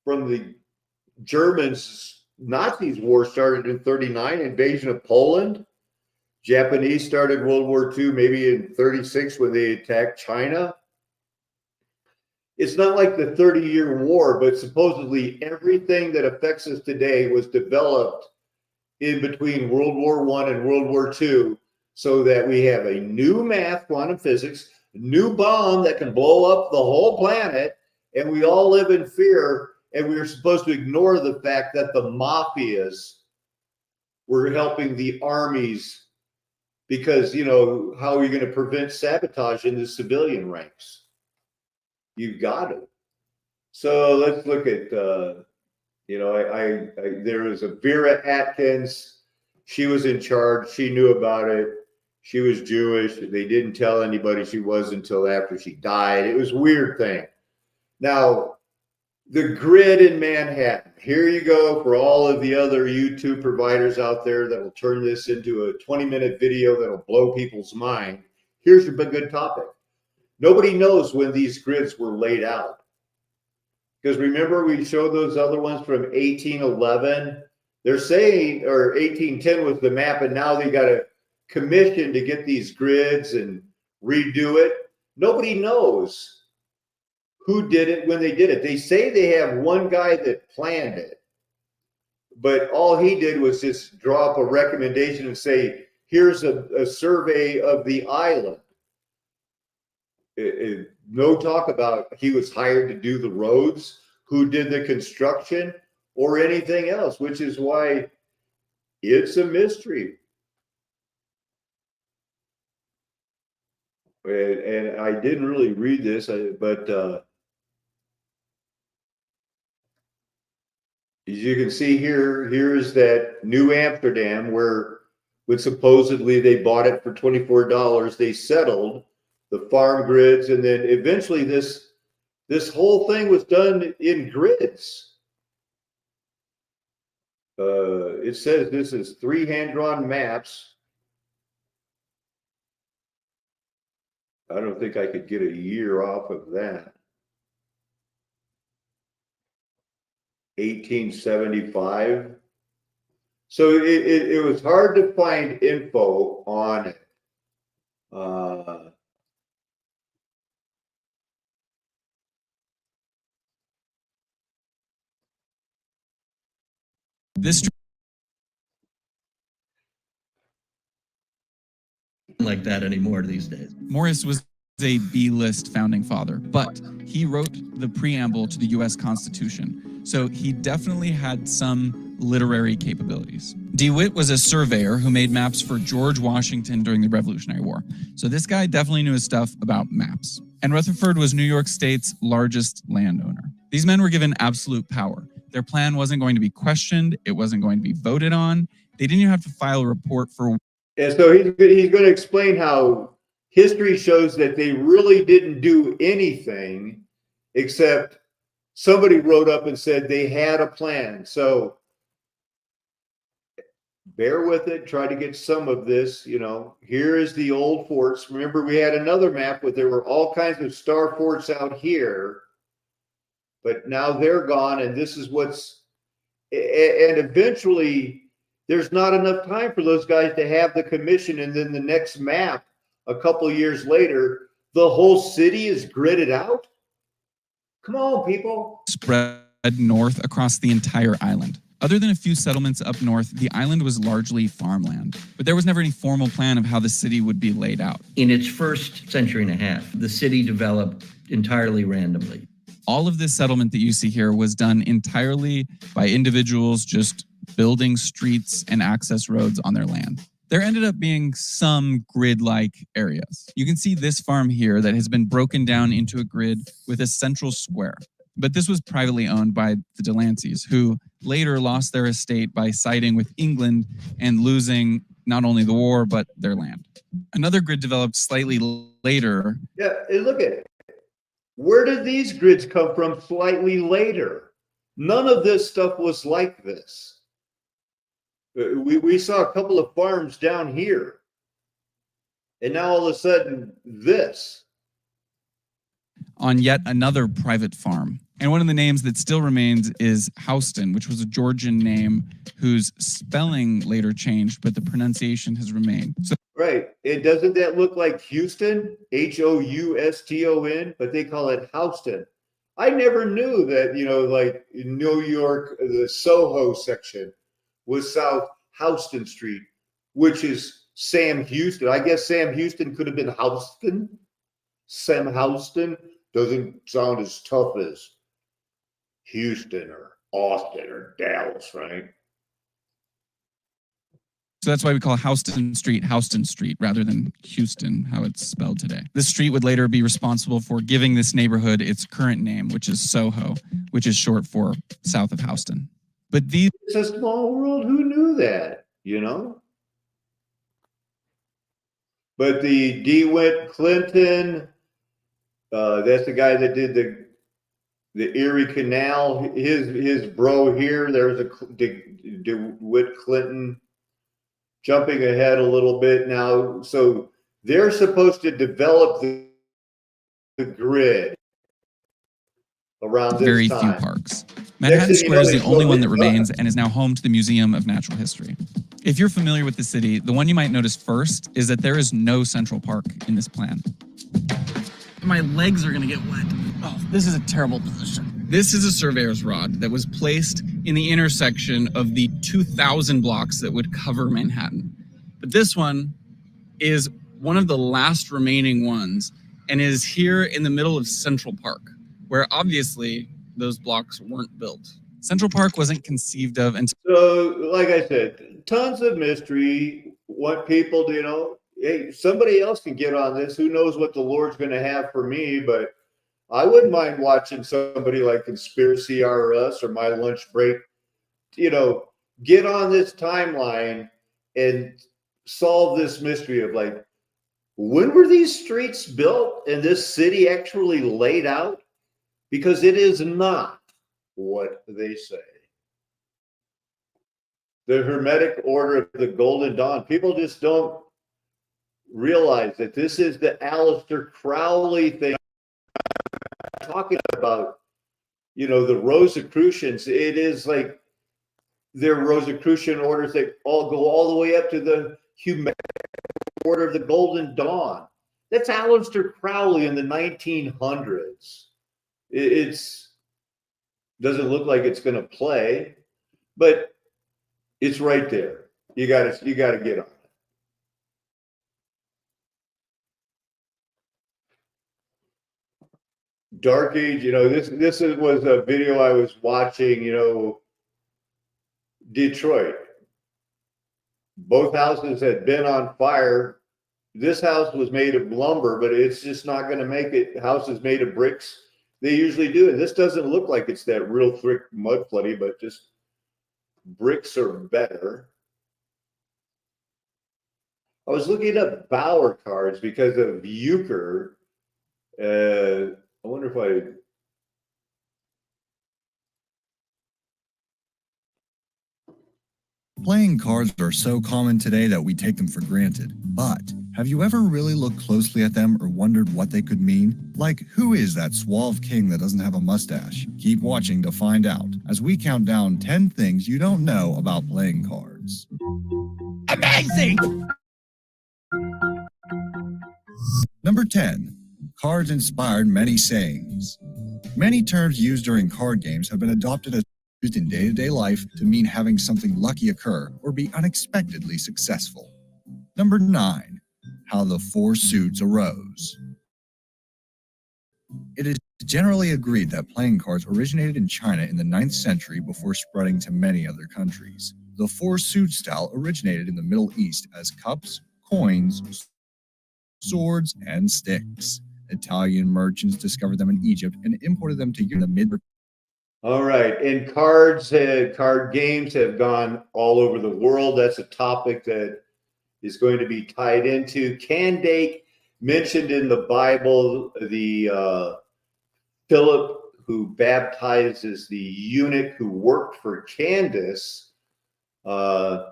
from the Germans, Nazis war started in 39, invasion of Poland. Japanese started World War II maybe in 36 when they attacked China. It's not like the 30-year war, but supposedly everything that affects us today was developed in between World War I and World War II, so that we have a new math, quantum physics, new bomb that can blow up the whole planet, and we all live in fear, and we are supposed to ignore the fact that the mafias were helping the armies, because, you know, how are you going to prevent sabotage in the civilian ranks? You've got to. So let's look at, you know, there was a Vera Atkins. She was in charge. She knew about it. She was Jewish. They didn't tell anybody she was until after she died. It was a weird thing. Now, the grid in Manhattan. Here you go for all of the other YouTube providers out there that will turn this into a 20-minute video that will blow people's mind. Here's a good topic. Nobody knows when these grids were laid out. Because remember, we showed those other ones from 1811. They're saying, or 1810 was the map, and now they got a commission to get these grids and redo it. Nobody knows who did it when they did it. They say they have one guy that planned it, but all he did was just draw up a recommendation and say, here's a survey of the island. No talk about he was hired to do the roads, who did the construction, or anything else, which is why it's a mystery. And I didn't really read this, but as you can see here, here's that New Amsterdam where supposedly they bought it for $24. They settled the farm grids, and then eventually this whole thing was done in grids. It says this is 3 hand-drawn maps. I don't think I could get a year off of that. 1875. So it was hard to find info on it. This like that anymore these days. Morris was a B-list founding father, but he wrote the preamble to the U.S. Constitution, so he definitely had some literary capabilities. DeWitt was a surveyor who made maps for George Washington during the Revolutionary War, so this guy definitely knew his stuff about maps. And Rutherford was New York State's largest landowner. These men were given absolute power. Their plan wasn't going to be questioned, it wasn't going to be voted on. They didn't even have to file a report for And so he's going to explain how history shows that they really didn't do anything except somebody wrote up and said they had a plan. So bear with it, try to get some of this. Here is the old forts. Remember, we had another map where there were all kinds of star forts out here, but now they're gone, and this is and eventually there's not enough time for those guys to have the commission, and then the next map a couple years later, the whole city is gridded out. Come on, people. Spread north across the entire island. Other than a few settlements up north, the island was largely farmland, but there was never any formal plan of how the city would be laid out. In its first century and a half, the city developed entirely randomly. All of this settlement that you see here was done entirely by individuals just building streets and access roads on their land. There ended up being some grid-like areas. You can see this farm here that has been broken down into a grid with a central square. But this was privately owned by the Delanceys, who later lost their estate by siding with England and losing not only the war, but their land. Another grid developed slightly later. Yeah, and look at it. Where did these grids come from slightly later? None of this stuff was like this. We saw a couple of farms down here. And now all of a sudden, this. On yet another private farm. And one of the names that still remains is Houston, which was a Georgian name whose spelling later changed, but the pronunciation has remained. So, right. And doesn't that look like Houston? Houston, but they call it Houston. I never knew that, like in New York, the Soho section was South Houston Street, which is Sam Houston. I guess Sam Houston could have been Houston. Sam Houston doesn't sound as tough as Houston or Austin or Dallas, right? So that's why we call Houston Street rather than Houston, how it's spelled today. This street would later be responsible for giving this neighborhood its current name, which is Soho, which is short for south of Houston. But it's a small world. Who knew that, But the DeWitt Clinton, that's the guy that did the Erie Canal. His bro here, there's a DeWitt Clinton. Jumping ahead a little bit now. So they're supposed to develop the grid around this very time. Few parks. Manhattan Square is the only one that remains and is now home to the Museum of Natural History. If you're familiar with the city, the one you might notice first is that there is no central park in this plan. My legs are going to get wet. Oh, this is a terrible position. This is a surveyor's rod that was placed in the intersection of the 2,000 blocks that would cover Manhattan. But this one is one of the last remaining ones and is here in the middle of Central Park, where obviously those blocks weren't built. Central Park wasn't conceived of until... So, like I said, tons of mystery. Want people to, hey, somebody else can get on this. Who knows what the Lord's going to have for me, but I wouldn't mind watching somebody like Conspiracy RS or My Lunch Break, get on this timeline and solve this mystery of like, when were these streets built and this city actually laid out? Because it is not what they say. The Hermetic Order of the Golden Dawn. People just don't realize that this is the Aleister Crowley thing. Talking about, the Rosicrucians. It is like their Rosicrucian orders that all go all the way up to the Hermetic Order of the Golden Dawn. That's Aleister Crowley in the 1900s. It's doesn't look like it's going to play, but it's right there. You got to get on. Dark Age, this was a video I was watching, Detroit. Both houses had been on fire. This house was made of lumber, but it's just not going to make it. Houses made of bricks, they usually do. And this doesn't look like it's that real thick mud floody, but just bricks are better. I was looking up Bauer cards because of euchre. I wonder if I. Playing cards are so common today that we take them for granted. But have you ever really looked closely at them or wondered what they could mean? Like, who is that suave king that doesn't have a mustache? Keep watching to find out as we count down 10 things you don't know about playing cards. Amazing! Number 10. Cards inspired many sayings. Many terms used during card games have been adopted as used in day-to-day life to mean having something lucky occur or be unexpectedly successful. Number 9. How the four suits arose. It is generally agreed that playing cards originated in China in the 9th century before spreading to many other countries. The four suit style originated in the Middle East as cups, coins, swords, and sticks. Italian merchants discovered them in Egypt and imported them to the mid. All right, and card games have gone all over the world. That's a topic that is going to be tied into Candake, mentioned in the Bible, the Philip who baptizes the eunuch who worked for Candace. The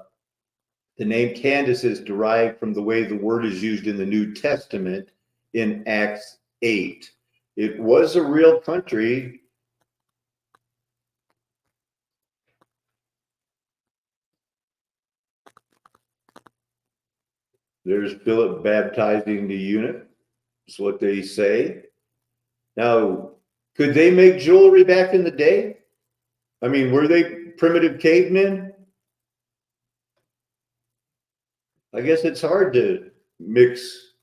name Candace is derived from the way the word is used in the New Testament in Acts 8. It was a real country. There's Philip baptizing the eunuch. That's what they say. Now, could they make jewelry back in the day? I mean, were they primitive cavemen? I guess it's hard to mix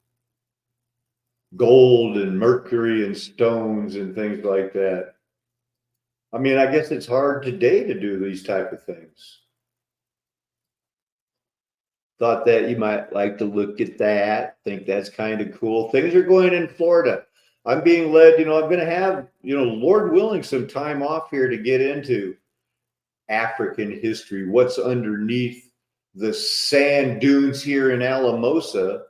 gold and mercury and stones and things like that. I mean, I guess it's hard today to do these type of things. Thought that you might like to look at that. Think that's kind of cool. Things are going in Florida. I'm being led, I'm going to have, Lord willing, some time off here to get into African history, what's underneath the sand dunes here in Alamosa,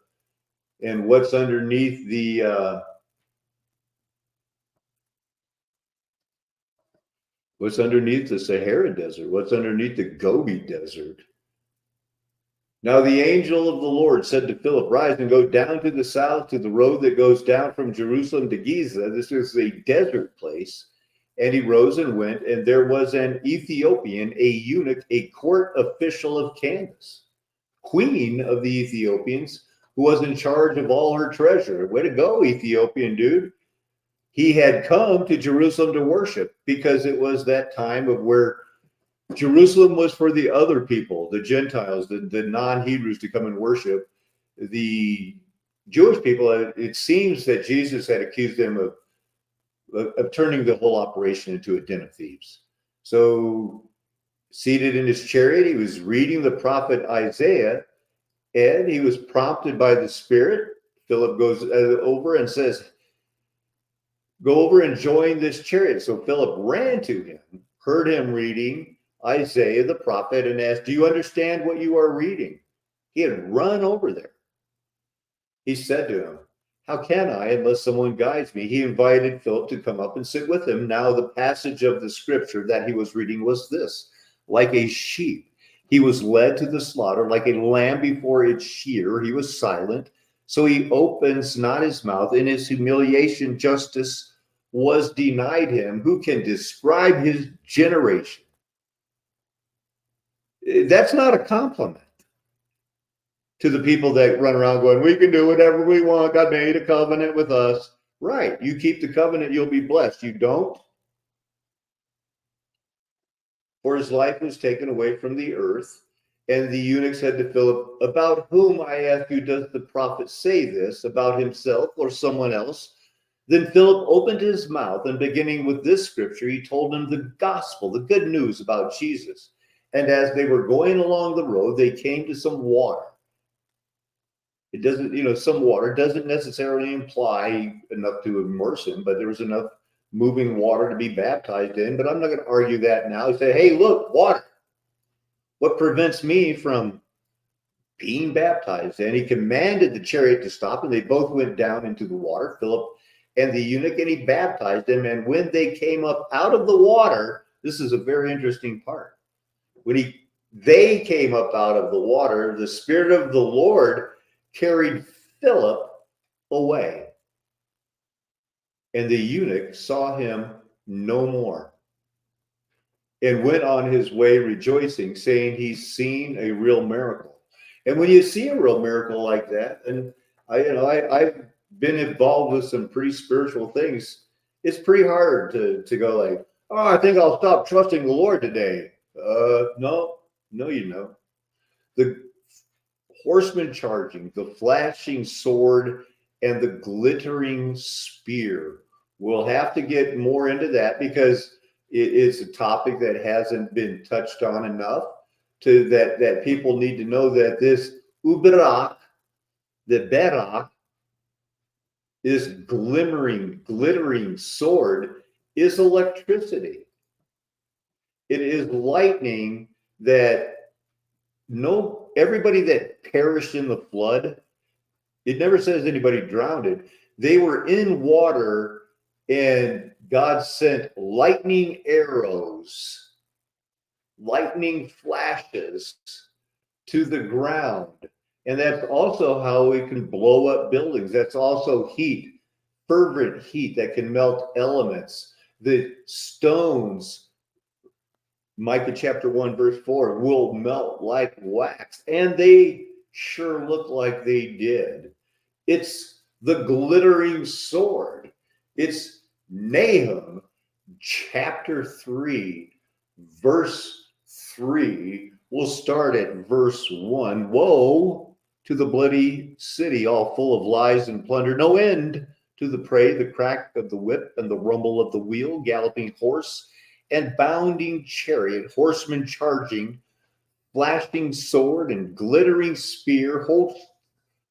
and what's underneath the Sahara Desert, what's underneath the Gobi Desert. Now the angel of the Lord said to Philip, rise and go down to the south to the road that goes down from Jerusalem to Giza. This is a desert place. And he rose and went, and there was an Ethiopian, a eunuch, a court official of Candace, queen of the Ethiopians, who was in charge of all her treasure. Way to go, Ethiopian dude. He had come to Jerusalem to worship because it was that time of where Jerusalem was for the other people, the Gentiles, the non-Hebrews to come and worship. The Jewish people, it seems that Jesus had accused them of turning the whole operation into a den of thieves. So seated in his chariot, he was reading the prophet Isaiah, and he was prompted by the Spirit. Philip goes over and says, go over and join this chariot. So Philip ran to him, heard him reading Isaiah the prophet, and asked, do you understand what you are reading? He had run over there. He said to him, how can I unless someone guides me? He invited Philip to come up and sit with him. Now the passage of the scripture that he was reading was this: like a sheep, he was led to the slaughter, like a lamb before its shearer, he was silent. So he opens not his mouth. In his humiliation, justice was denied him. Who can describe his generation? That's not a compliment to the people that run around going, we can do whatever we want. God made a covenant with us. Right. You keep the covenant, you'll be blessed. You don't? For his life was taken away from the earth. And the eunuch said to Philip, about whom, I ask you, does the prophet say this? About himself or someone else? Then Philip opened his mouth, and beginning with this scripture, he told him the gospel, the good news about Jesus. And as they were going along the road, they came to some water. It doesn't, some water doesn't necessarily imply enough to immerse him, but there was enough moving water to be baptized in. But I'm not going to argue that now. He said, hey, look, water. What prevents me from being baptized. And he commanded the chariot to stop, and they both went down into the water, Philip and the eunuch, and he baptized them. And when they came up out of the water, this is a very interesting part. When they came up out of the water, the Spirit of the Lord carried Philip away. And the eunuch saw him no more and went on his way rejoicing, saying he's seen a real miracle. And when you see a real miracle like that, and I've been involved with some pretty spiritual things, it's pretty hard to go like, oh, I think I'll stop trusting the Lord today. No, you know. The horseman charging, the flashing sword, and the glittering spear. We'll have to get more into that because it is a topic that hasn't been touched on enough to that people need to know that this uberak, the berak, this glittering sword is electricity. It is lightning that everybody that perished in the flood, it never says anybody drowned. They were in water and God sent lightning arrows, lightning flashes to the ground. And that's also how we can blow up buildings. That's also heat, fervent heat that can melt elements. The stones, Micah chapter 1, verse 4, will melt like wax. And they sure look like they did. It's the glittering sword. It's Nahum chapter 3, verse 3. We'll start at verse 1. Woe to the bloody city, all full of lies and plunder, no end to the prey, the crack of the whip and the rumble of the wheel, galloping horse and bounding chariot, horsemen charging, flashing sword and glittering spear, hosts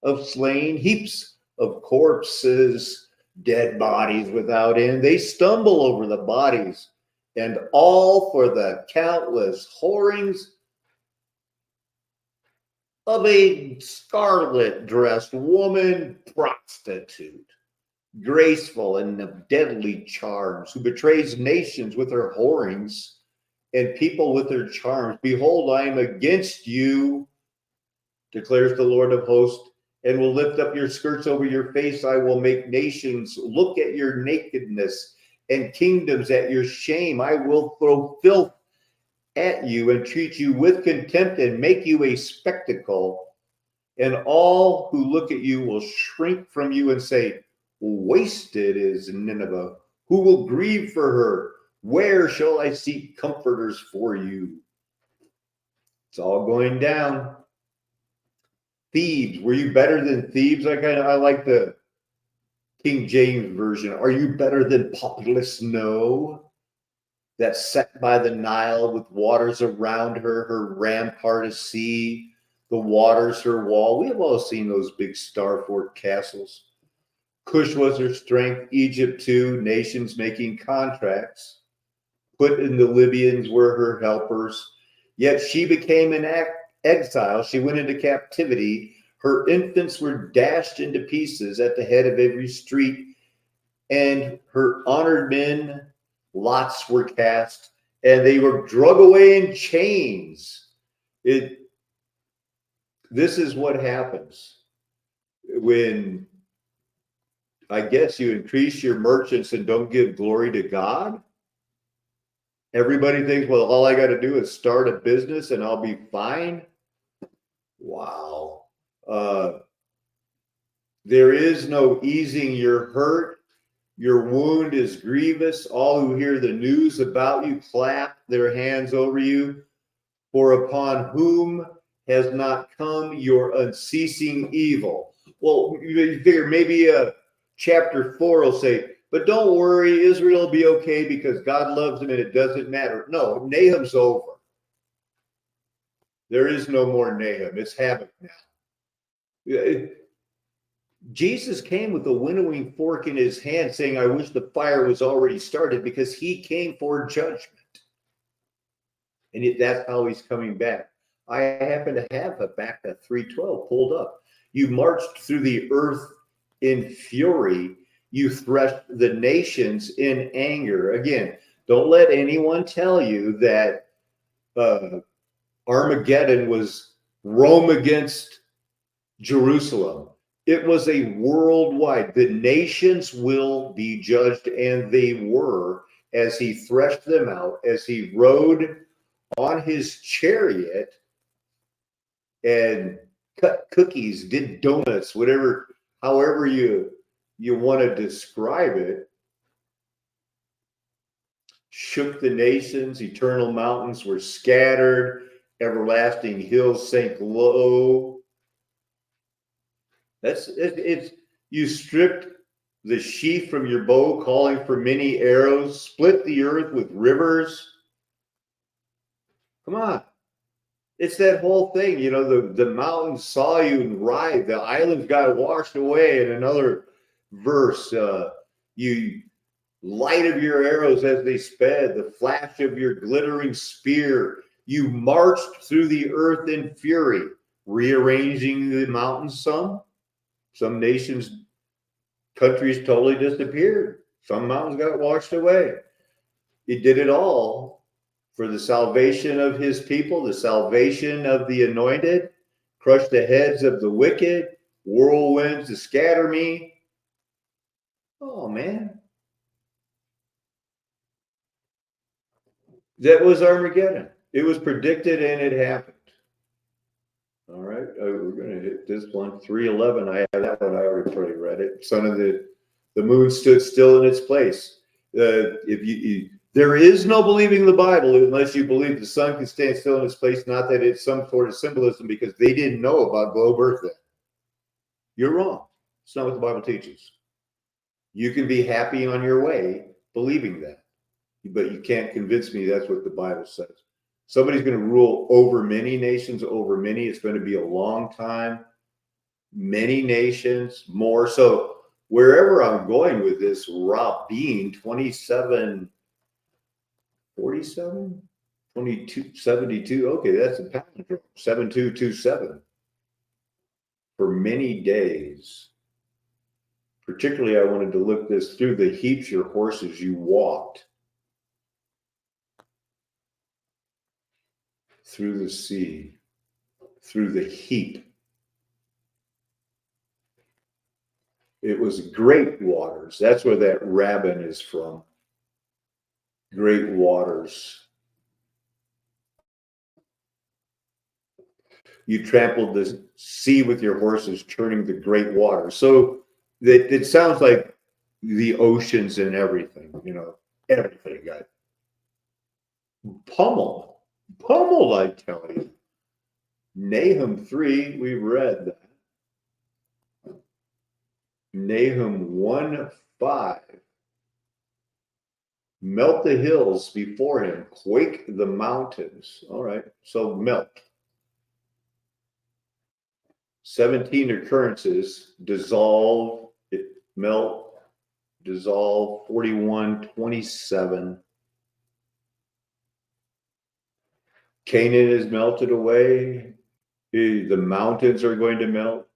of slain, heaps of corpses, dead bodies without end. They stumble over the bodies, and all for the countless whorings of a scarlet-dressed woman prostitute, graceful and of deadly charms, who betrays nations with her whorings and people with her charms. Behold, I am against you, declares the Lord of hosts, and will lift up your skirts over your face. I will make nations look at your nakedness and kingdoms at your shame. I will throw filth at you and treat you with contempt and make you a spectacle. And all who look at you will shrink from you and say, wasted is Nineveh. Who will grieve for her? Where shall I seek comforters for you? It's all going down. Thebes, were you better than Thebes? I like the King James version. Are you better than populous snow that's set by the Nile with waters around her, her rampart a sea, the waters her wall? We have all seen those big star fort castles. Cush was her strength, Egypt too, nations making contracts. Put in the Libyans were her helpers. Yet she became an exile. She went into captivity. Her infants were dashed into pieces at the head of every street, and her honored men, lots were cast, and they were drug away in chains. This is what happens when, I guess, you increase your merchants and don't give glory to God. Everybody thinks, well, all I got to do is start a business and I'll be fine. Wow. There is no easing your hurt. Your wound is grievous. All who hear the news about you clap their hands over you. For upon whom has not come your unceasing evil? Well, you figure maybe chapter 4 will say, but don't worry, Israel will be okay because God loves them and it doesn't matter. No, Nahum's over. There is no more Nahum. It's havoc now. Jesus came with a winnowing fork in his hand saying, I wish the fire was already started, because he came for judgment. And that's how he's coming back. I happen to have a back at 312 pulled up. You marched through the earth in fury. You threshed the nations in anger. Again, don't let anyone tell you that Armageddon was Rome against Jerusalem. It was a worldwide. The nations will be judged, and they were, as he threshed them out, as he rode on his chariot and cut cookies, did donuts, whatever, however you want to describe it. Shook the nations, eternal mountains were scattered, everlasting hills sank low. It's you stripped the sheath from your bow, calling for many arrows, split the earth with rivers. Come on. It's that whole thing, you know, the mountains saw you and writhed, the islands got washed away. In another verse, you light of your arrows as they sped, the flash of your glittering spear. You marched through the earth in fury, rearranging the mountains some. Some nations, countries totally disappeared. Some mountains got washed away. He did it all for the salvation of his people, the salvation of the anointed, crushed the heads of the wicked, whirlwinds to scatter me. Oh, man. That was Armageddon. It was predicted and it happened. All right, we're going to hit this one. 3:11. I have that one. I already read it. Son of the moon stood still in its place. If there is no believing the Bible unless you believe the sun can stand still in its place. Not that it's some sort of symbolism, because they didn't know about globe earth then. You're wrong. It's not what the Bible teaches. You can be happy on your way believing that, but you can't convince me that's what the Bible says. Somebody's going to rule over many nations, over many. It's going to be a long time. Many nations, more. So wherever I'm going with this, Rabin 2747, 2272. Okay, that's a palindrome. 7227. For many days. Particularly, I wanted to look this through the heaps your horses you walked. Through the sea, through the heap. It was great waters. That's where that rabbin is from. Great waters. You trampled the sea with your horses, churning the great waters. So that it sounds like the oceans and everything, you know, everything got pummeled. Pummeled, I tell you. Nahum 3, we read that. Nahum 1:5. Melt the hills before him, quake the mountains. All right, so melt. 17 occurrences, dissolve, melt, dissolve, 41:27. Canaan is melted away. The mountains are going to melt.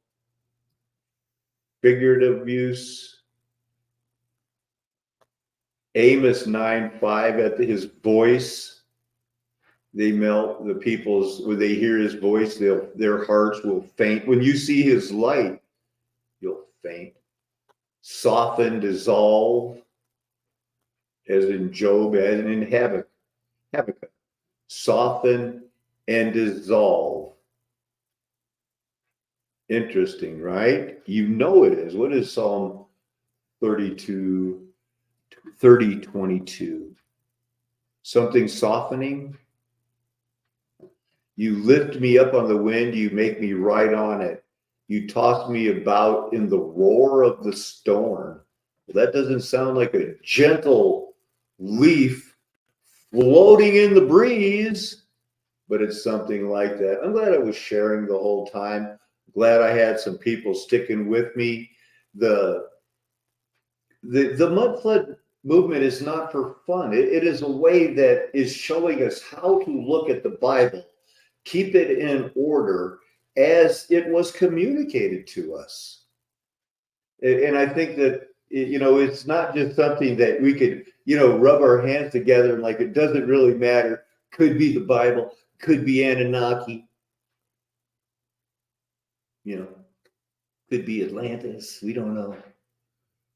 Figurative use. Amos 9:5, at his voice, they melt. The people's, when they hear his voice, their hearts will faint. When you see his light, you'll faint. Soften, dissolve, as in Job, as in Habakkuk. Soften and dissolve. Interesting, right? You know it is. What is Psalm 30:22? Something softening. You lift me up on the wind, you make me ride on it. You toss me about in the roar of the storm. Well, that doesn't sound like a gentle leaf floating in the breeze, but it's something like that. I'm glad I was sharing the whole time. Glad I had some people sticking with me. The Mudflood movement is not for fun. It is a way that is showing us how to look at the Bible keep it in order as it was communicated to us. And I think that, it's not just something that we could, rub our hands together and like, it doesn't really matter. Could be the Bible, could be Anunnaki, could be Atlantis. We don't know.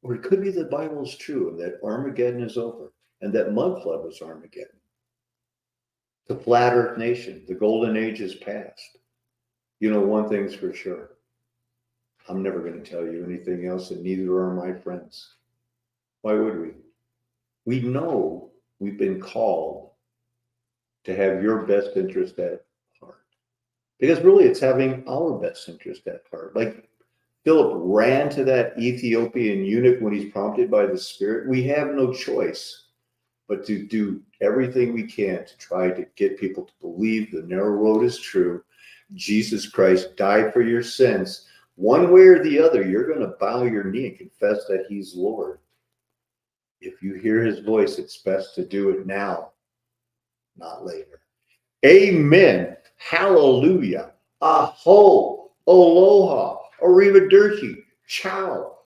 Or it could be the Bible is true and that Armageddon is over and that Mudflood was Armageddon. The flat earth nation, the golden age is past. One thing's for sure. I'm never going to tell you anything else, and neither are my friends. Why would we? We know we've been called to have your best interest at heart. Because really, it's having our best interest at heart. Like Philip ran to that Ethiopian eunuch when he's prompted by the Spirit. We have no choice but to do everything we can to try to get people to believe the narrow road is true. Jesus Christ died for your sins. One way or the other, you're going to bow your knee and confess that he's Lord. If you hear his voice, it's best to do it now, not later. Amen. Hallelujah. Aho. Aloha. Arrivederci. Ciao.